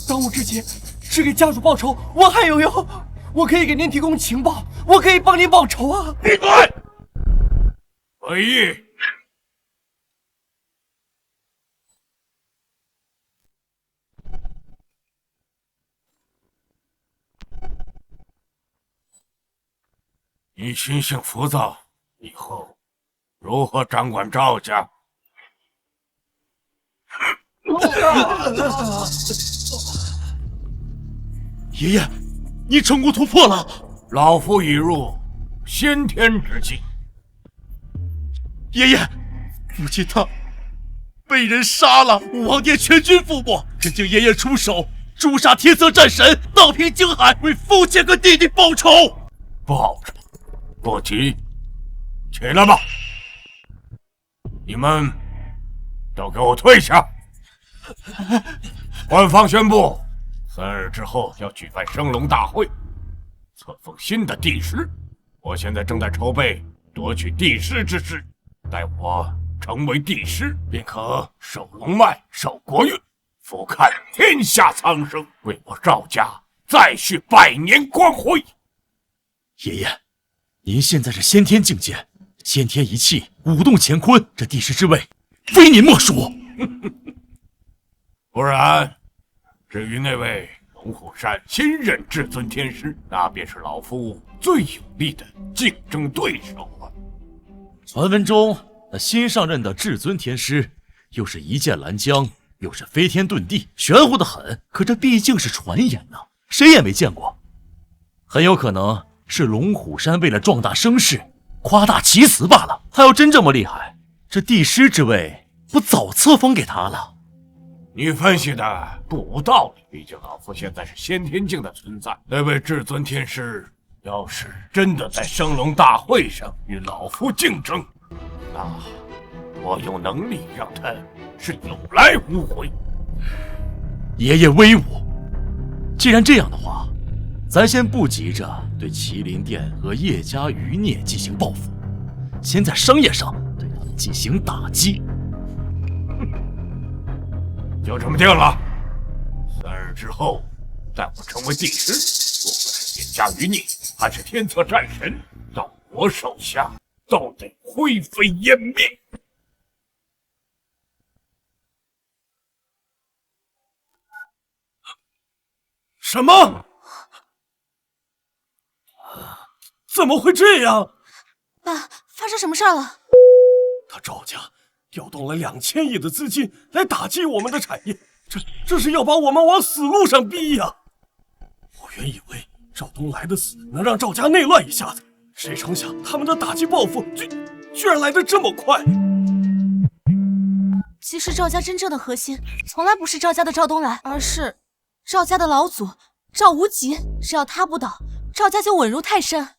当务之急是给家主报仇，我还有用，我可以给您提供情报，我可以帮您报仇啊！闭嘴！北翼，你心性浮躁，以后如何掌管赵家？爷爷，你成功突破了！老夫已入先天之境。爷爷，父亲他被人杀了，武王殿全军覆没，恳请爷爷出手诛杀天色战神，荡平京海，为父亲和弟弟报仇。报仇不急，起来吧！你们都给我退下！官方宣布，3日之后要举办升龙大会，册封新的帝师。我现在正在筹备夺取帝师之事，待我成为帝师，便可受龙脉，受国运，俯瞰天下苍生，为我赵家再续100年光辉。爷爷，您现在是先天境界，先天一气，舞动乾坤，这帝师之位，非您莫属。不然，至于那位龙虎山新任至尊天师，那便是老夫最有力的竞争对手了。传闻中那新上任的至尊天师，又是一剑拦江，又是飞天遁地，玄乎的很。可这毕竟是传言呢，谁也没见过。很有可能是龙虎山为了壮大声势，夸大其词罢了。他要真这么厉害，这帝师之位不早册封给他了？你分析的不无道理，毕竟老夫现在是先天境的存在。那位至尊天师要是真的在升龙大会上与老夫竞争，那我有能力让他是有来无回。爷爷威武！既然这样的话，咱先不急着对麒麟殿和叶家余孽进行报复，先在商业上对他们进行打击。就这么定了。3日之后，待我成为帝师，不管是叶家余孽还是天策战神，到我手下都得灰飞烟灭。什么？怎么会这样？爸，发生什么事儿了？他赵家调动了2000亿的资金来打击我们的产业，这是要把我们往死路上逼呀！我原以为赵东来的死能让赵家内乱一下子，谁成想他们的打击报复居然来得这么快。其实赵家真正的核心从来不是赵家的赵东来，而是赵家的老祖赵无极。只要他不倒，赵家就稳如泰山。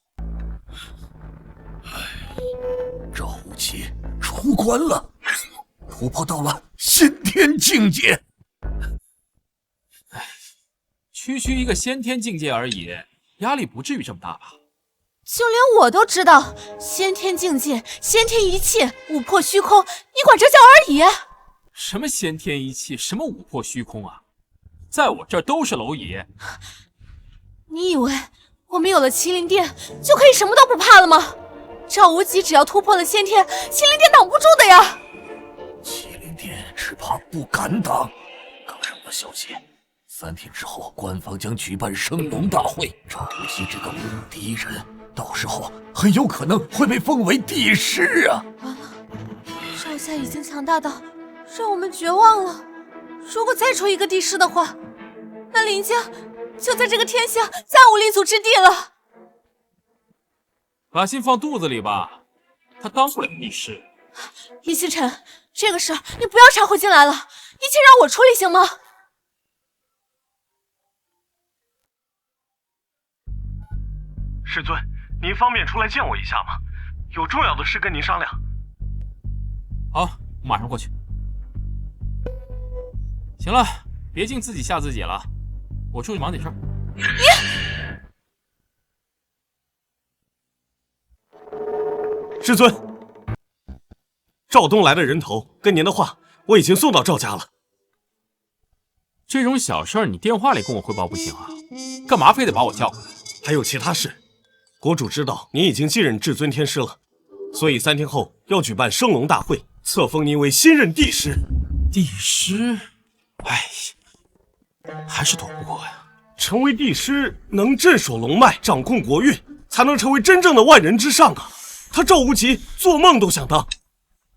赵无极出关了，突破到了先天境界。区区一个先天境界而已，压力不至于这么大吧？就连我都知道，先天境界，先天一气，五破虚空，你管这叫而已？什么先天一气，什么五破虚空啊？在我这儿都是蝼蚁。你以为我们有了麒麟殿就可以什么都不怕了吗？赵无极只要突破了先天，麒麟殿挡不住的呀！麒麟殿只怕不敢挡。刚收到消息，3天之后官方将举办升龙大会，赵无极这个无敌人，到时候很有可能会被封为帝师啊！完了，赵家已经强大到让我们绝望了。如果再出一个帝师的话，那林家就在这个天下再无立足之地了。把心放肚子里吧，他当不了帝师。叶星辰，这个事儿你不要掺和进来了，一切让我处理行吗？师尊，您方便出来见我一下吗？有重要的事跟您商量。好，我马上过去。行了，别净自己吓自己了，我出去忙点事儿。师尊，赵东来的人头跟您的话，我已经送到赵家了。这种小事儿你电话里跟我汇报不行啊？干嘛非得把我叫过来？还有其他事，国主知道您已经继任至尊天师了，所以3天后要举办升龙大会，册封您为新任帝师。帝师？哎，还是躲不过呀。成为帝师能镇守龙脉，掌控国运，才能成为真正的万人之上啊！他赵无极做梦都想当，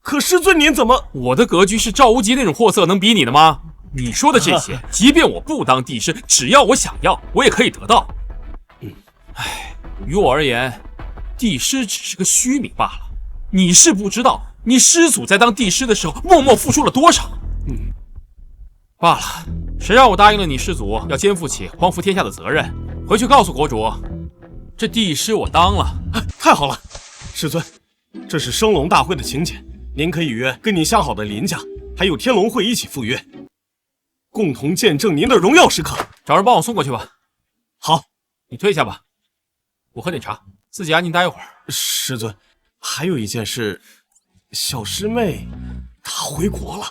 可师尊您怎么……我的格局是赵无极那种货色能比你的吗？你说的这些，即便我不当帝师，只要我想要，我也可以得到。哎，于我而言，帝师只是个虚名罢了。你是不知道，你师祖在当帝师的时候，默默付出了多少。罢了，谁让我答应了你师祖要肩负起匡扶天下的责任？回去告诉国主，这帝师我当了。太好了，师尊，这是升龙大会的请柬，您可以约跟您相好的林家，还有天龙会一起赴约，共同见证您的荣耀时刻。找人帮我送过去吧。好，你退下吧，我喝点茶，自己安静待一会儿。师尊，还有一件事，小师妹她回国了。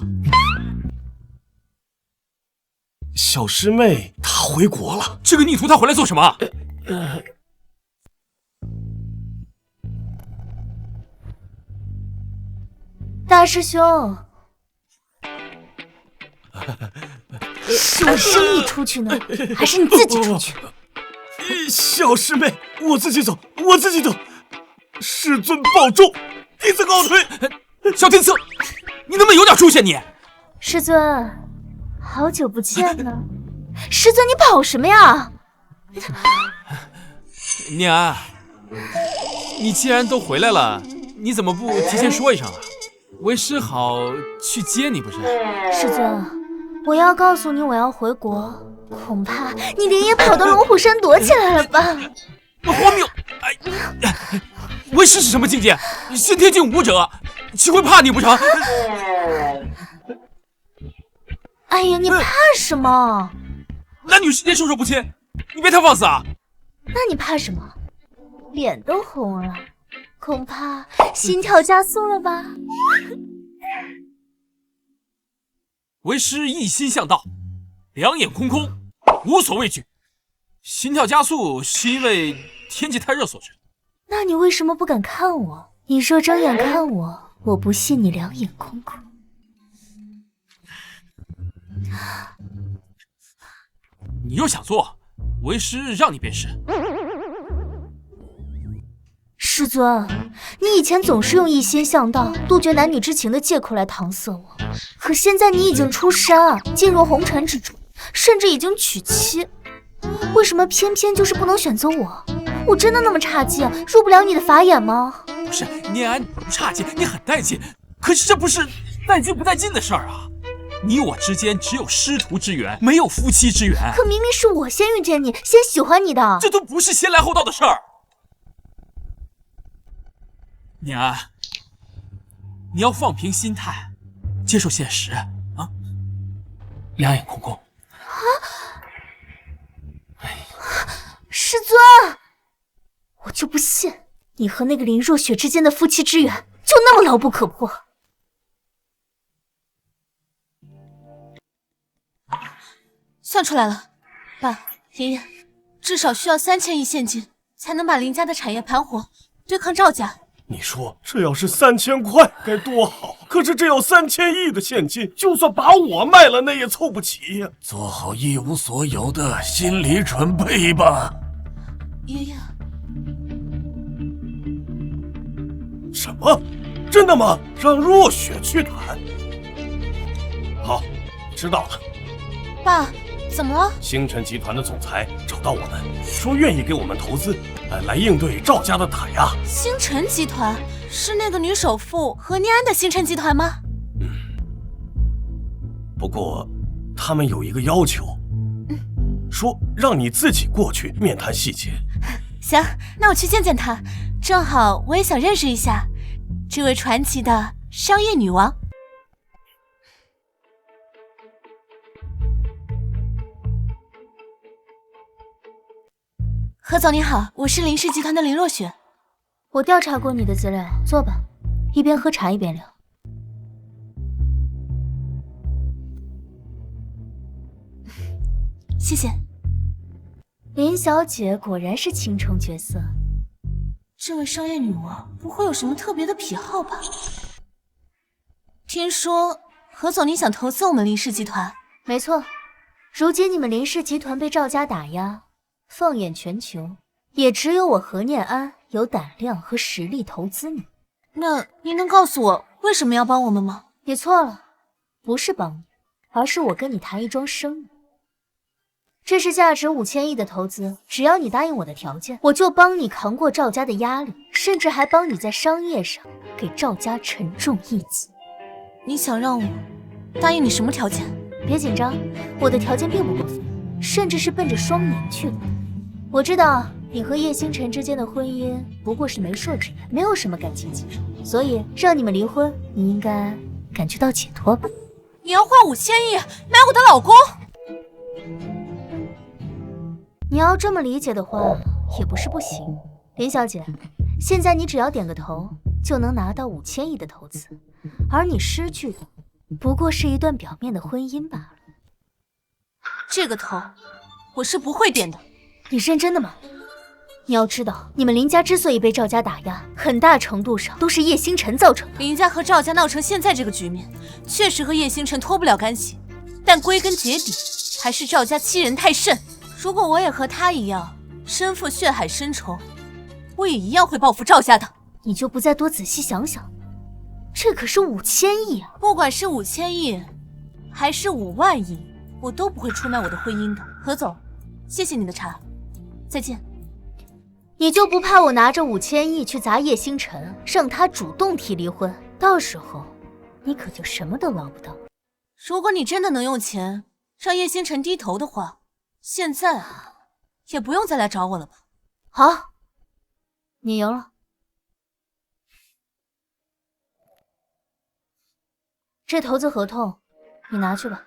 小师妹她回国了。这个逆徒他回来做什么？大师兄，是你出去呢，还是你自己出去？小师妹，我自己走，我自己走。师尊保重。天赐告退！小天赐，你能不能有点出息？你师尊，好久不见呢。师尊，你跑什么呀？念安，你既然都回来了，你怎么不提前说一声啊？为师好去接你不是？师尊，我要告诉你我要回国，恐怕你连夜跑到龙虎山躲起来了吧？荒谬！哎，为师是什么境界？先天境武者，岂会怕你不成？哎呀，你怕什么？男女之间授受不亲，你别太放肆啊！那你怕什么？脸都红了，恐怕心跳加速了吧？为师一心向道，两眼空空，无所畏惧。心跳加速是因为天气太热所致。那你为什么不敢看我？你若睁眼看我，我不信你两眼空空。你又想做，为师让你便是。师尊，你以前总是用一心向道、杜绝男女之情的借口来搪塞我，可现在你已经出山，进入红尘之中，甚至已经娶妻，为什么偏偏就是不能选择我？我真的那么差劲，入不了你的法眼吗？不是，念安，你不差劲，你很带劲，可是这不是带劲不带劲的事儿啊！你我之间只有师徒之缘，没有夫妻之缘。可明明是我先遇见你，先喜欢你的，这都不是先来后到的事儿。念安，你要放平心态，接受现实啊！两眼空空。师尊，我就不信你和那个林若雪之间的夫妻之缘就那么牢不可破。算出来了，爸、爷爷，至少需要3000亿现金才能把林家的产业盘活，对抗赵家。你说这要是3000块该多好，可是这要3000亿的现金，就算把我卖了，那也凑不齐呀。做好一无所有的心理准备吧。爷爷，什么？真的吗？让若雪去谈？好，知道了。爸，怎么了？星辰集团的总裁找到我们，说愿意给我们投资，来应对赵家的打压。星辰集团是那个女首富何念安的星辰集团吗？不过他们有一个要求，说让你自己过去面谈细节。行，那我去见见她，正好我也想认识一下这位传奇的商业女王。何总你好，我是林氏集团的林若雪。我调查过你的资料，坐吧，一边喝茶一边聊。谢谢。林小姐果然是倾城绝色。这位商业女王不会有什么特别的癖好吧？听说何总你想投资我们林氏集团？没错，如今你们林氏集团被赵家打压，放眼全球，也只有我何念安有胆量和实力投资你。那您能告诉我为什么要帮我们吗？你错了，不是帮你，而是我跟你谈一桩生意。这是价值5000亿的投资，只要你答应我的条件，我就帮你扛过赵家的压力，甚至还帮你在商业上给赵家沉重一击。你想让我答应你什么条件？别紧张，我的条件并不过分，甚至是奔着双赢去的。我知道你和叶星辰之间的婚姻不过是媒妁之言，没有什么感情基础，所以让你们离婚，你应该感觉到解脱吧？你要花5000亿买我的老公？你要这么理解的话，也不是不行。林小姐，现在你只要点个头，就能拿到5000亿的投资，而你失去的不过是一段表面的婚姻罢了。这个头，我是不会点的。你认真的吗？你要知道，你们林家之所以被赵家打压，很大程度上都是叶星辰造成的。林家和赵家闹成现在这个局面，确实和叶星辰脱不了干系，但归根结底还是赵家欺人太甚。如果我也和他一样身负血海深仇，我也一样会报复赵家的。你就不再多仔细想想？这可是5000亿啊！不管是5000亿，还是5万亿，我都不会出卖我的婚姻的。何总，谢谢你的茶，再见。你就不怕我拿着5000亿去砸叶星辰，让他主动提离婚？到时候你可就什么都捞不到。如果你真的能用钱让叶星辰低头的话，现在也不用再来找我了吧？好，你赢了。这投资合同你拿去吧。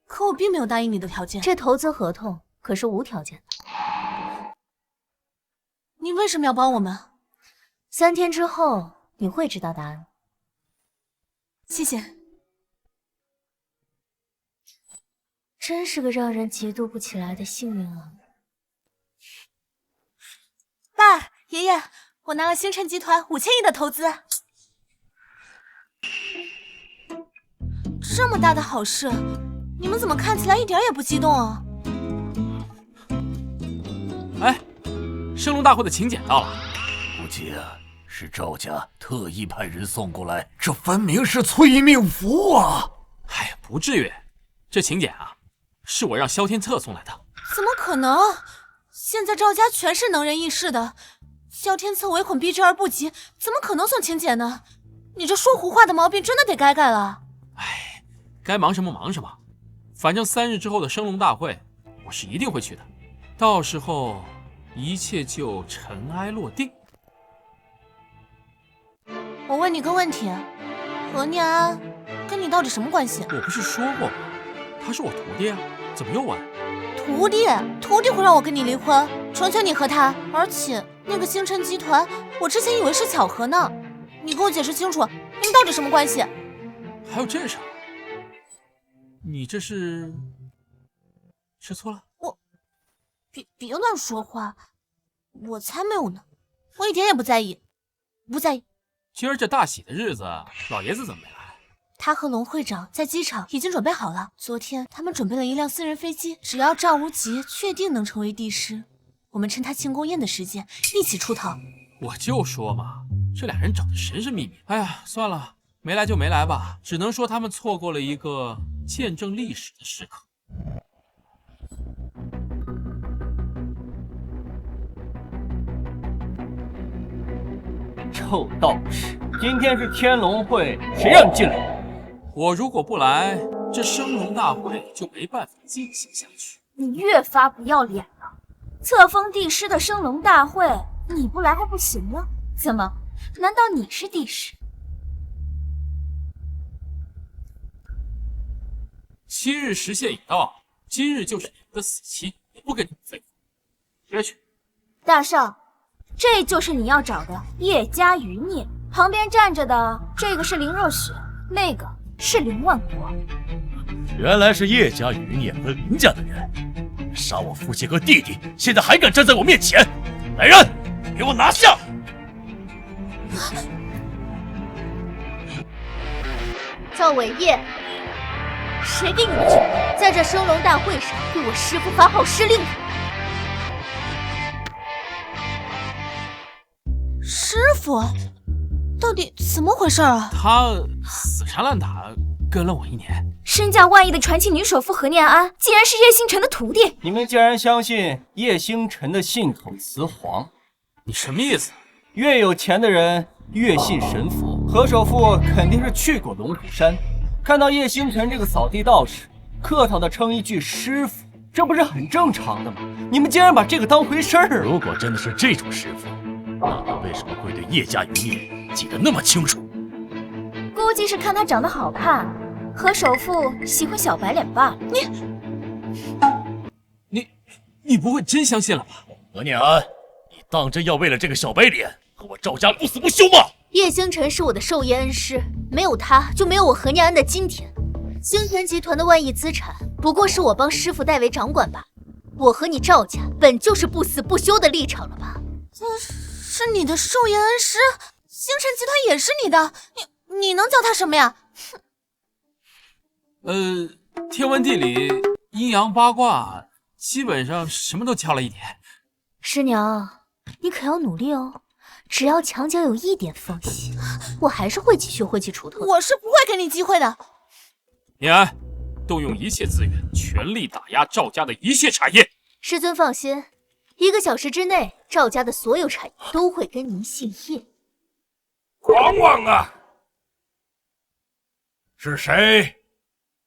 可我并没有答应你的条件。这投资合同可是无条件的。你为什么要帮我们？3天之后你会知道答案。谢谢。真是个让人嫉妒不起来的幸运啊！爸，爷爷，我拿了星辰集团5000亿的投资。这么大的好事，你们怎么看起来一点也不激动啊？哎，升龙大会的请柬到了，估计是赵家特意派人送过来，这分明是催命符啊！哎，不至于，这请柬啊，是我让萧天策送来的。怎么可能？现在赵家全是能人异士的，萧天策唯恐避之而不及，怎么可能送请柬呢？你这说胡话的毛病真的得改改了。哎，该忙什么忙什么，反正3日之后的升龙大会，我是一定会去的。到时候一切就尘埃落定。我问你个问题，何念安跟你到底什么关系？我不是说过吗？他是我徒弟啊，怎么又问？徒弟会让我跟你离婚？纯粹你和他，而且那个星辰集团，我之前以为是巧合呢。你给我解释清楚，你们到底什么关系？还有这事儿？你这是吃醋了？别乱说话，我才没有呢，我一点也不在意，不在意。今儿这大喜的日子，老爷子怎么没来？他和龙会长在机场已经准备好了。昨天他们准备了一辆私人飞机，只要赵无极确定能成为帝师，我们趁他庆功宴的时间一起出逃。我就说嘛，这俩人整的神神秘秘。哎呀，算了，没来就没来吧，只能说他们错过了一个见证历史的时刻。臭道士，今天是天龙会，谁让你进来？我如果不来，这升龙大会就没办法进行下去。你越发不要脸了！册封帝师的升龙大会，你不来还不行吗？怎么？难道你是帝师？7日时限已到，今日就是你们的死期，不跟你们废话。别去。大少，这就是你要找的叶家余孽。旁边站着的这个是林若雪，那个是林万国。原来是叶家余孽和林家的人，杀我父亲和弟弟，现在还敢站在我面前！来人，给我拿下！赵伟业，谁给你的权利在这升龙大会上对我师父发号施令的？师父，到底怎么回事啊？他死缠烂打，跟了我1年。身价万亿的传奇女首富何念安，竟然是叶星辰的徒弟。你们竟然相信叶星辰的信口雌黄？你什么意思？越有钱的人越信神佛。何首富肯定是去过龙虎山，看到叶星辰这个扫地道士，客套的称一句师傅，这不是很正常的吗？你们竟然把这个当回事儿！如果真的是这种师傅，那他为什么会对叶家余孽记得那么清楚？估计是看他长得好看，何首富喜欢小白脸罢了。你不会真相信了吧？何念安，你当真要为了这个小白脸和我赵家不死不休吗？叶星辰是我的授业恩师，没有他就没有我何念安的今天。星辰集团的万亿资产不过是我帮师傅代为掌管吧。我和你赵家本就是不死不休的立场了吧？是你的授业恩师，星辰集团也是你的，你能叫他什么呀？天文地理、阴阳八卦，基本上什么都教了一点。师娘，你可要努力哦。只要墙角有一点缝隙，我还是会继续挥起锄头的。我是不会给你机会的。念安，动用一切资源，全力打压赵家的一切产业。师尊放心，1个小时之内，赵家的所有产业都会跟您姓叶。狂妄啊！是谁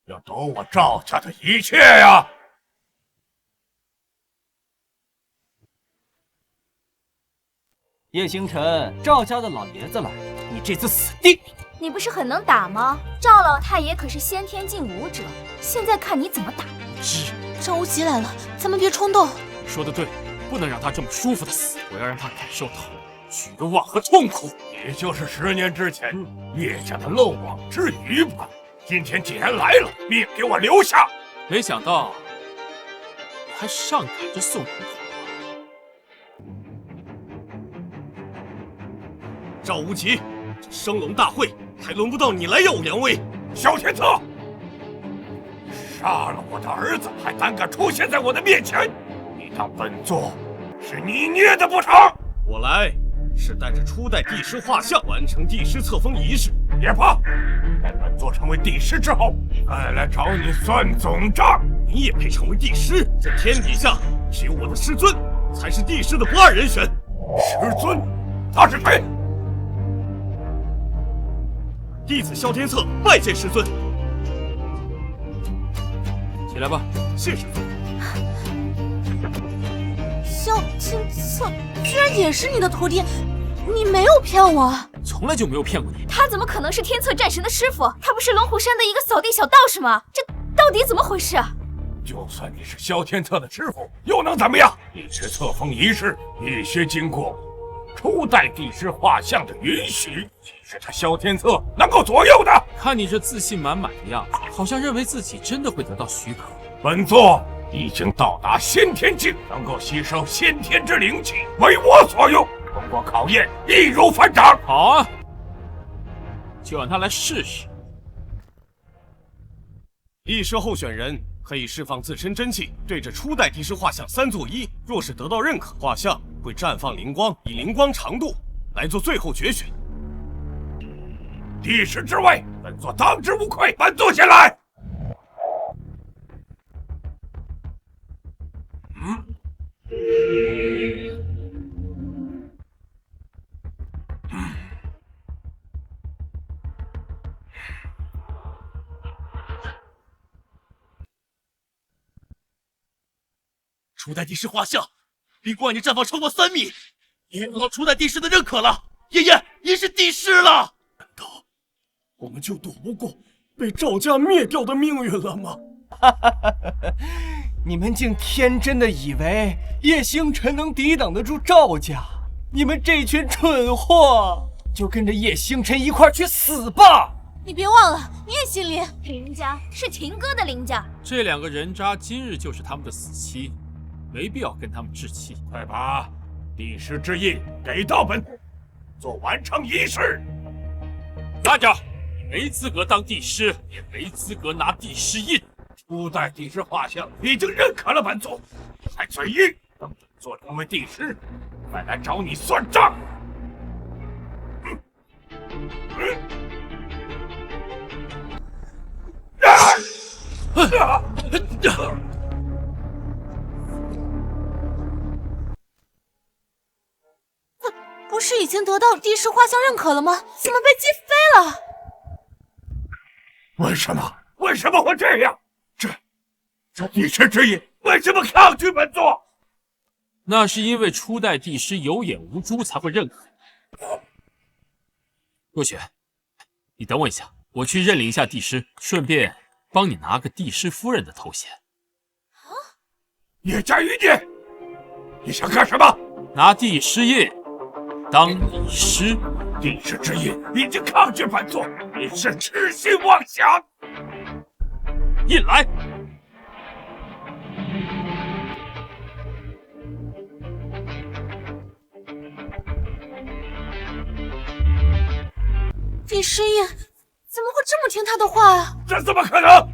要夺我赵家的一切呀？叶星辰，赵家的老爷子来，你这次死定！你不是很能打吗？赵老太爷可是先天境武者，现在看你怎么打。赵无极来了，咱们别冲动。说得对，不能让他这么舒服的死，我要让他感受到绝望和痛苦。也就是10年之前叶家的漏网之鱼吧。今天既然来了，命给我留下。没想到你还上赶着送人头。赵无极，这升龙大会还轮不到你来耀武扬威。萧天策，杀了我的儿子，还胆敢出现在我的面前！你当本座是你捏的不成？我来是带着初代帝师画像，完成帝师册封仪式。也罢，在本座成为帝师之后，再来找你算总账。你也配成为帝师？这天底下只有我的师尊才是帝师的不二人选。师尊？他是谁？弟子萧天策拜见师尊。起来吧。谢师尊。萧天策居然也是你的徒弟，你没有骗我。从来就没有骗过你。他怎么可能是天策战神的师傅？他不是龙虎山的一个扫地小道士吗？这到底怎么回事啊？就算你是萧天策的师傅，又能怎么样？帝师册封仪式必须经过初代帝师画像的允许，是他萧天策能够左右的。看你这自信满满的样子，好像认为自己真的会得到许可。本座已经到达先天境，能够吸收先天之灵气，为我所用。通过考验，易如反掌。好啊，就让他来试试。帝师候选人可以释放自身真气，对着初代帝师画像3做1，若是得到认可，画像会绽放灵光，以灵光长度来做最后决选。帝师之位，本座当之无愧。本座先来。初代帝师画像，灵光已经绽放超过3米，已经得到初代帝师的认可了。爷爷，您是帝师了，难道我们就躲不过被赵家灭掉的命运了吗？你们竟天真的以为叶星辰能抵挡得住赵家？你们这群蠢货，就跟着叶星辰一块去死吧！你别忘了，你也姓林。林家是霆哥的林家，这2个人渣今日就是他们的死期，没必要跟他们置气。快把帝师之印给到本座，完成仪式。大家，你没资格当帝师，也没资格拿帝师印。初代帝师画像已经认可了本座，还嘴硬，等本座成为帝师，再来找你算账。不是已经得到帝师画像认可了吗？怎么被击飞了？为什么？为什么会这样？这帝师之印为什么抗拒本座？那是因为初代帝师有眼无珠才会认可。若雪，你等我一下，我去认领一下帝师，顺便帮你拿个帝师夫人的头衔。叶家余孽，你想干什么？拿帝师印当帝师。帝师之印已经抗拒本座，你是痴心妄想。印来。帝师印怎么会这么听他的话啊？这怎么可能？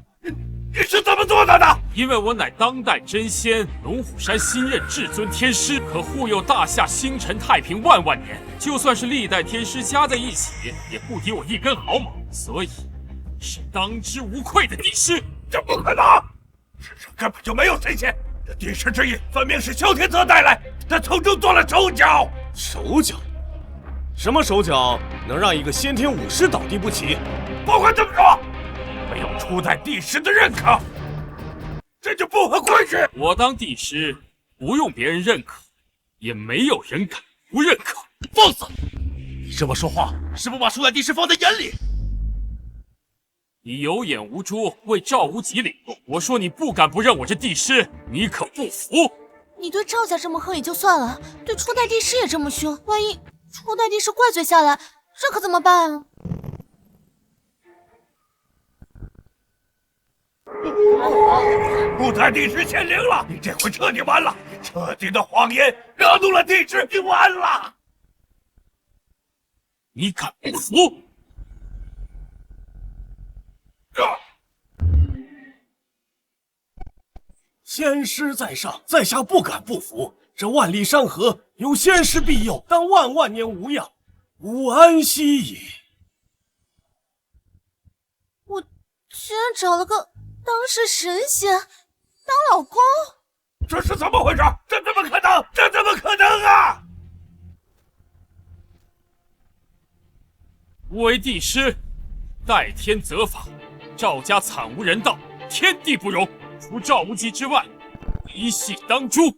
你是怎么做到的？因为我乃当代真仙，龙虎山新任至尊天师，可护佑大夏星辰太平万万年。就算是历代天师加在一起，也不敌我一根毫毛，所以是当之无愧的帝师。这不可能！世上根本就没有神仙，这帝师之印分明是萧天泽带来，他从中做了手脚。手脚？什么手脚能让一个先天武士倒地不起？不管怎么说，没有初代帝师的认可，这就不合规矩。我当帝师，不用别人认可，也没有人敢不认可。放肆！你这么说话，是不把初代帝师放在眼里？你有眼无珠，为赵无极领路。我说你不敢不认我这帝师，你可不服？你对赵家这么横也就算了，对初代帝师也这么凶，万一初代帝师怪罪下来，这可怎么办啊？初代帝师显灵了，你这回彻底完了！彻底的谎言惹怒了帝师，你完了！你敢不服？仙师在上，在下不敢不服。这万里山河有仙师庇佑，当万万年无恙，吾安息也。我居然找了个当世神仙当老公，这是怎么回事？这怎么可能？这怎么可能啊！吾为帝师，代天责法，赵家惨无人道，天地不容。除赵无极之外，一系当诛。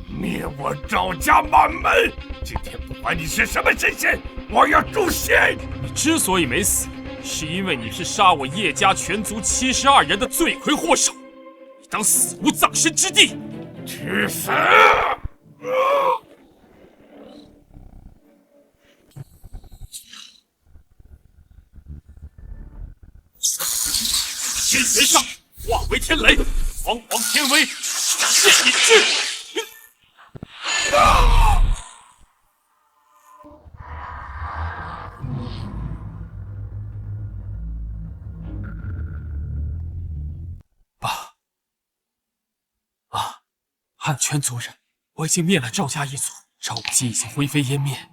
灭我赵家满门！今天不管你是什么神仙，我要诛仙！你之所以没死，是因为你是杀我叶家全族72人的罪魁祸首，你当死无葬身之地！去死！天神上，化为天雷，煌煌天威，现已至！汉全族人，我已经灭了赵家一族，赵无极已经灰飞烟灭，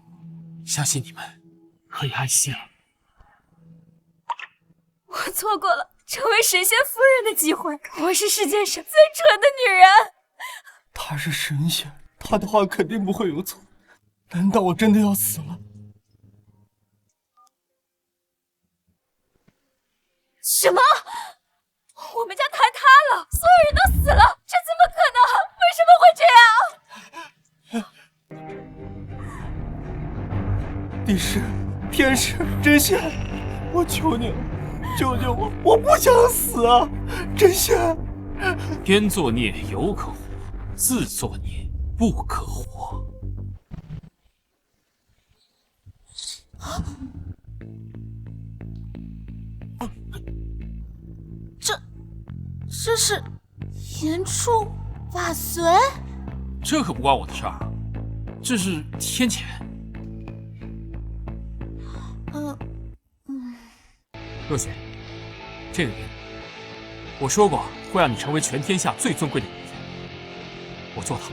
相信你们可以安心了。我错过了成为神仙夫人的机会，我是世界上最蠢的女人。他是神仙，他的话肯定不会有错。难道我真的要死了？什么？我们家坍塌了，所有人都死了，这怎么可能？为什么会这样？帝师、天师、真仙，我求你了，救救我！我不想死啊！真仙，天作孽犹可活，自作孽不可活。这是言出法随？这可不关我的事儿，这是天谴。若雪，这个给你。我说过会让你成为全天下最尊贵的女人，我做到了。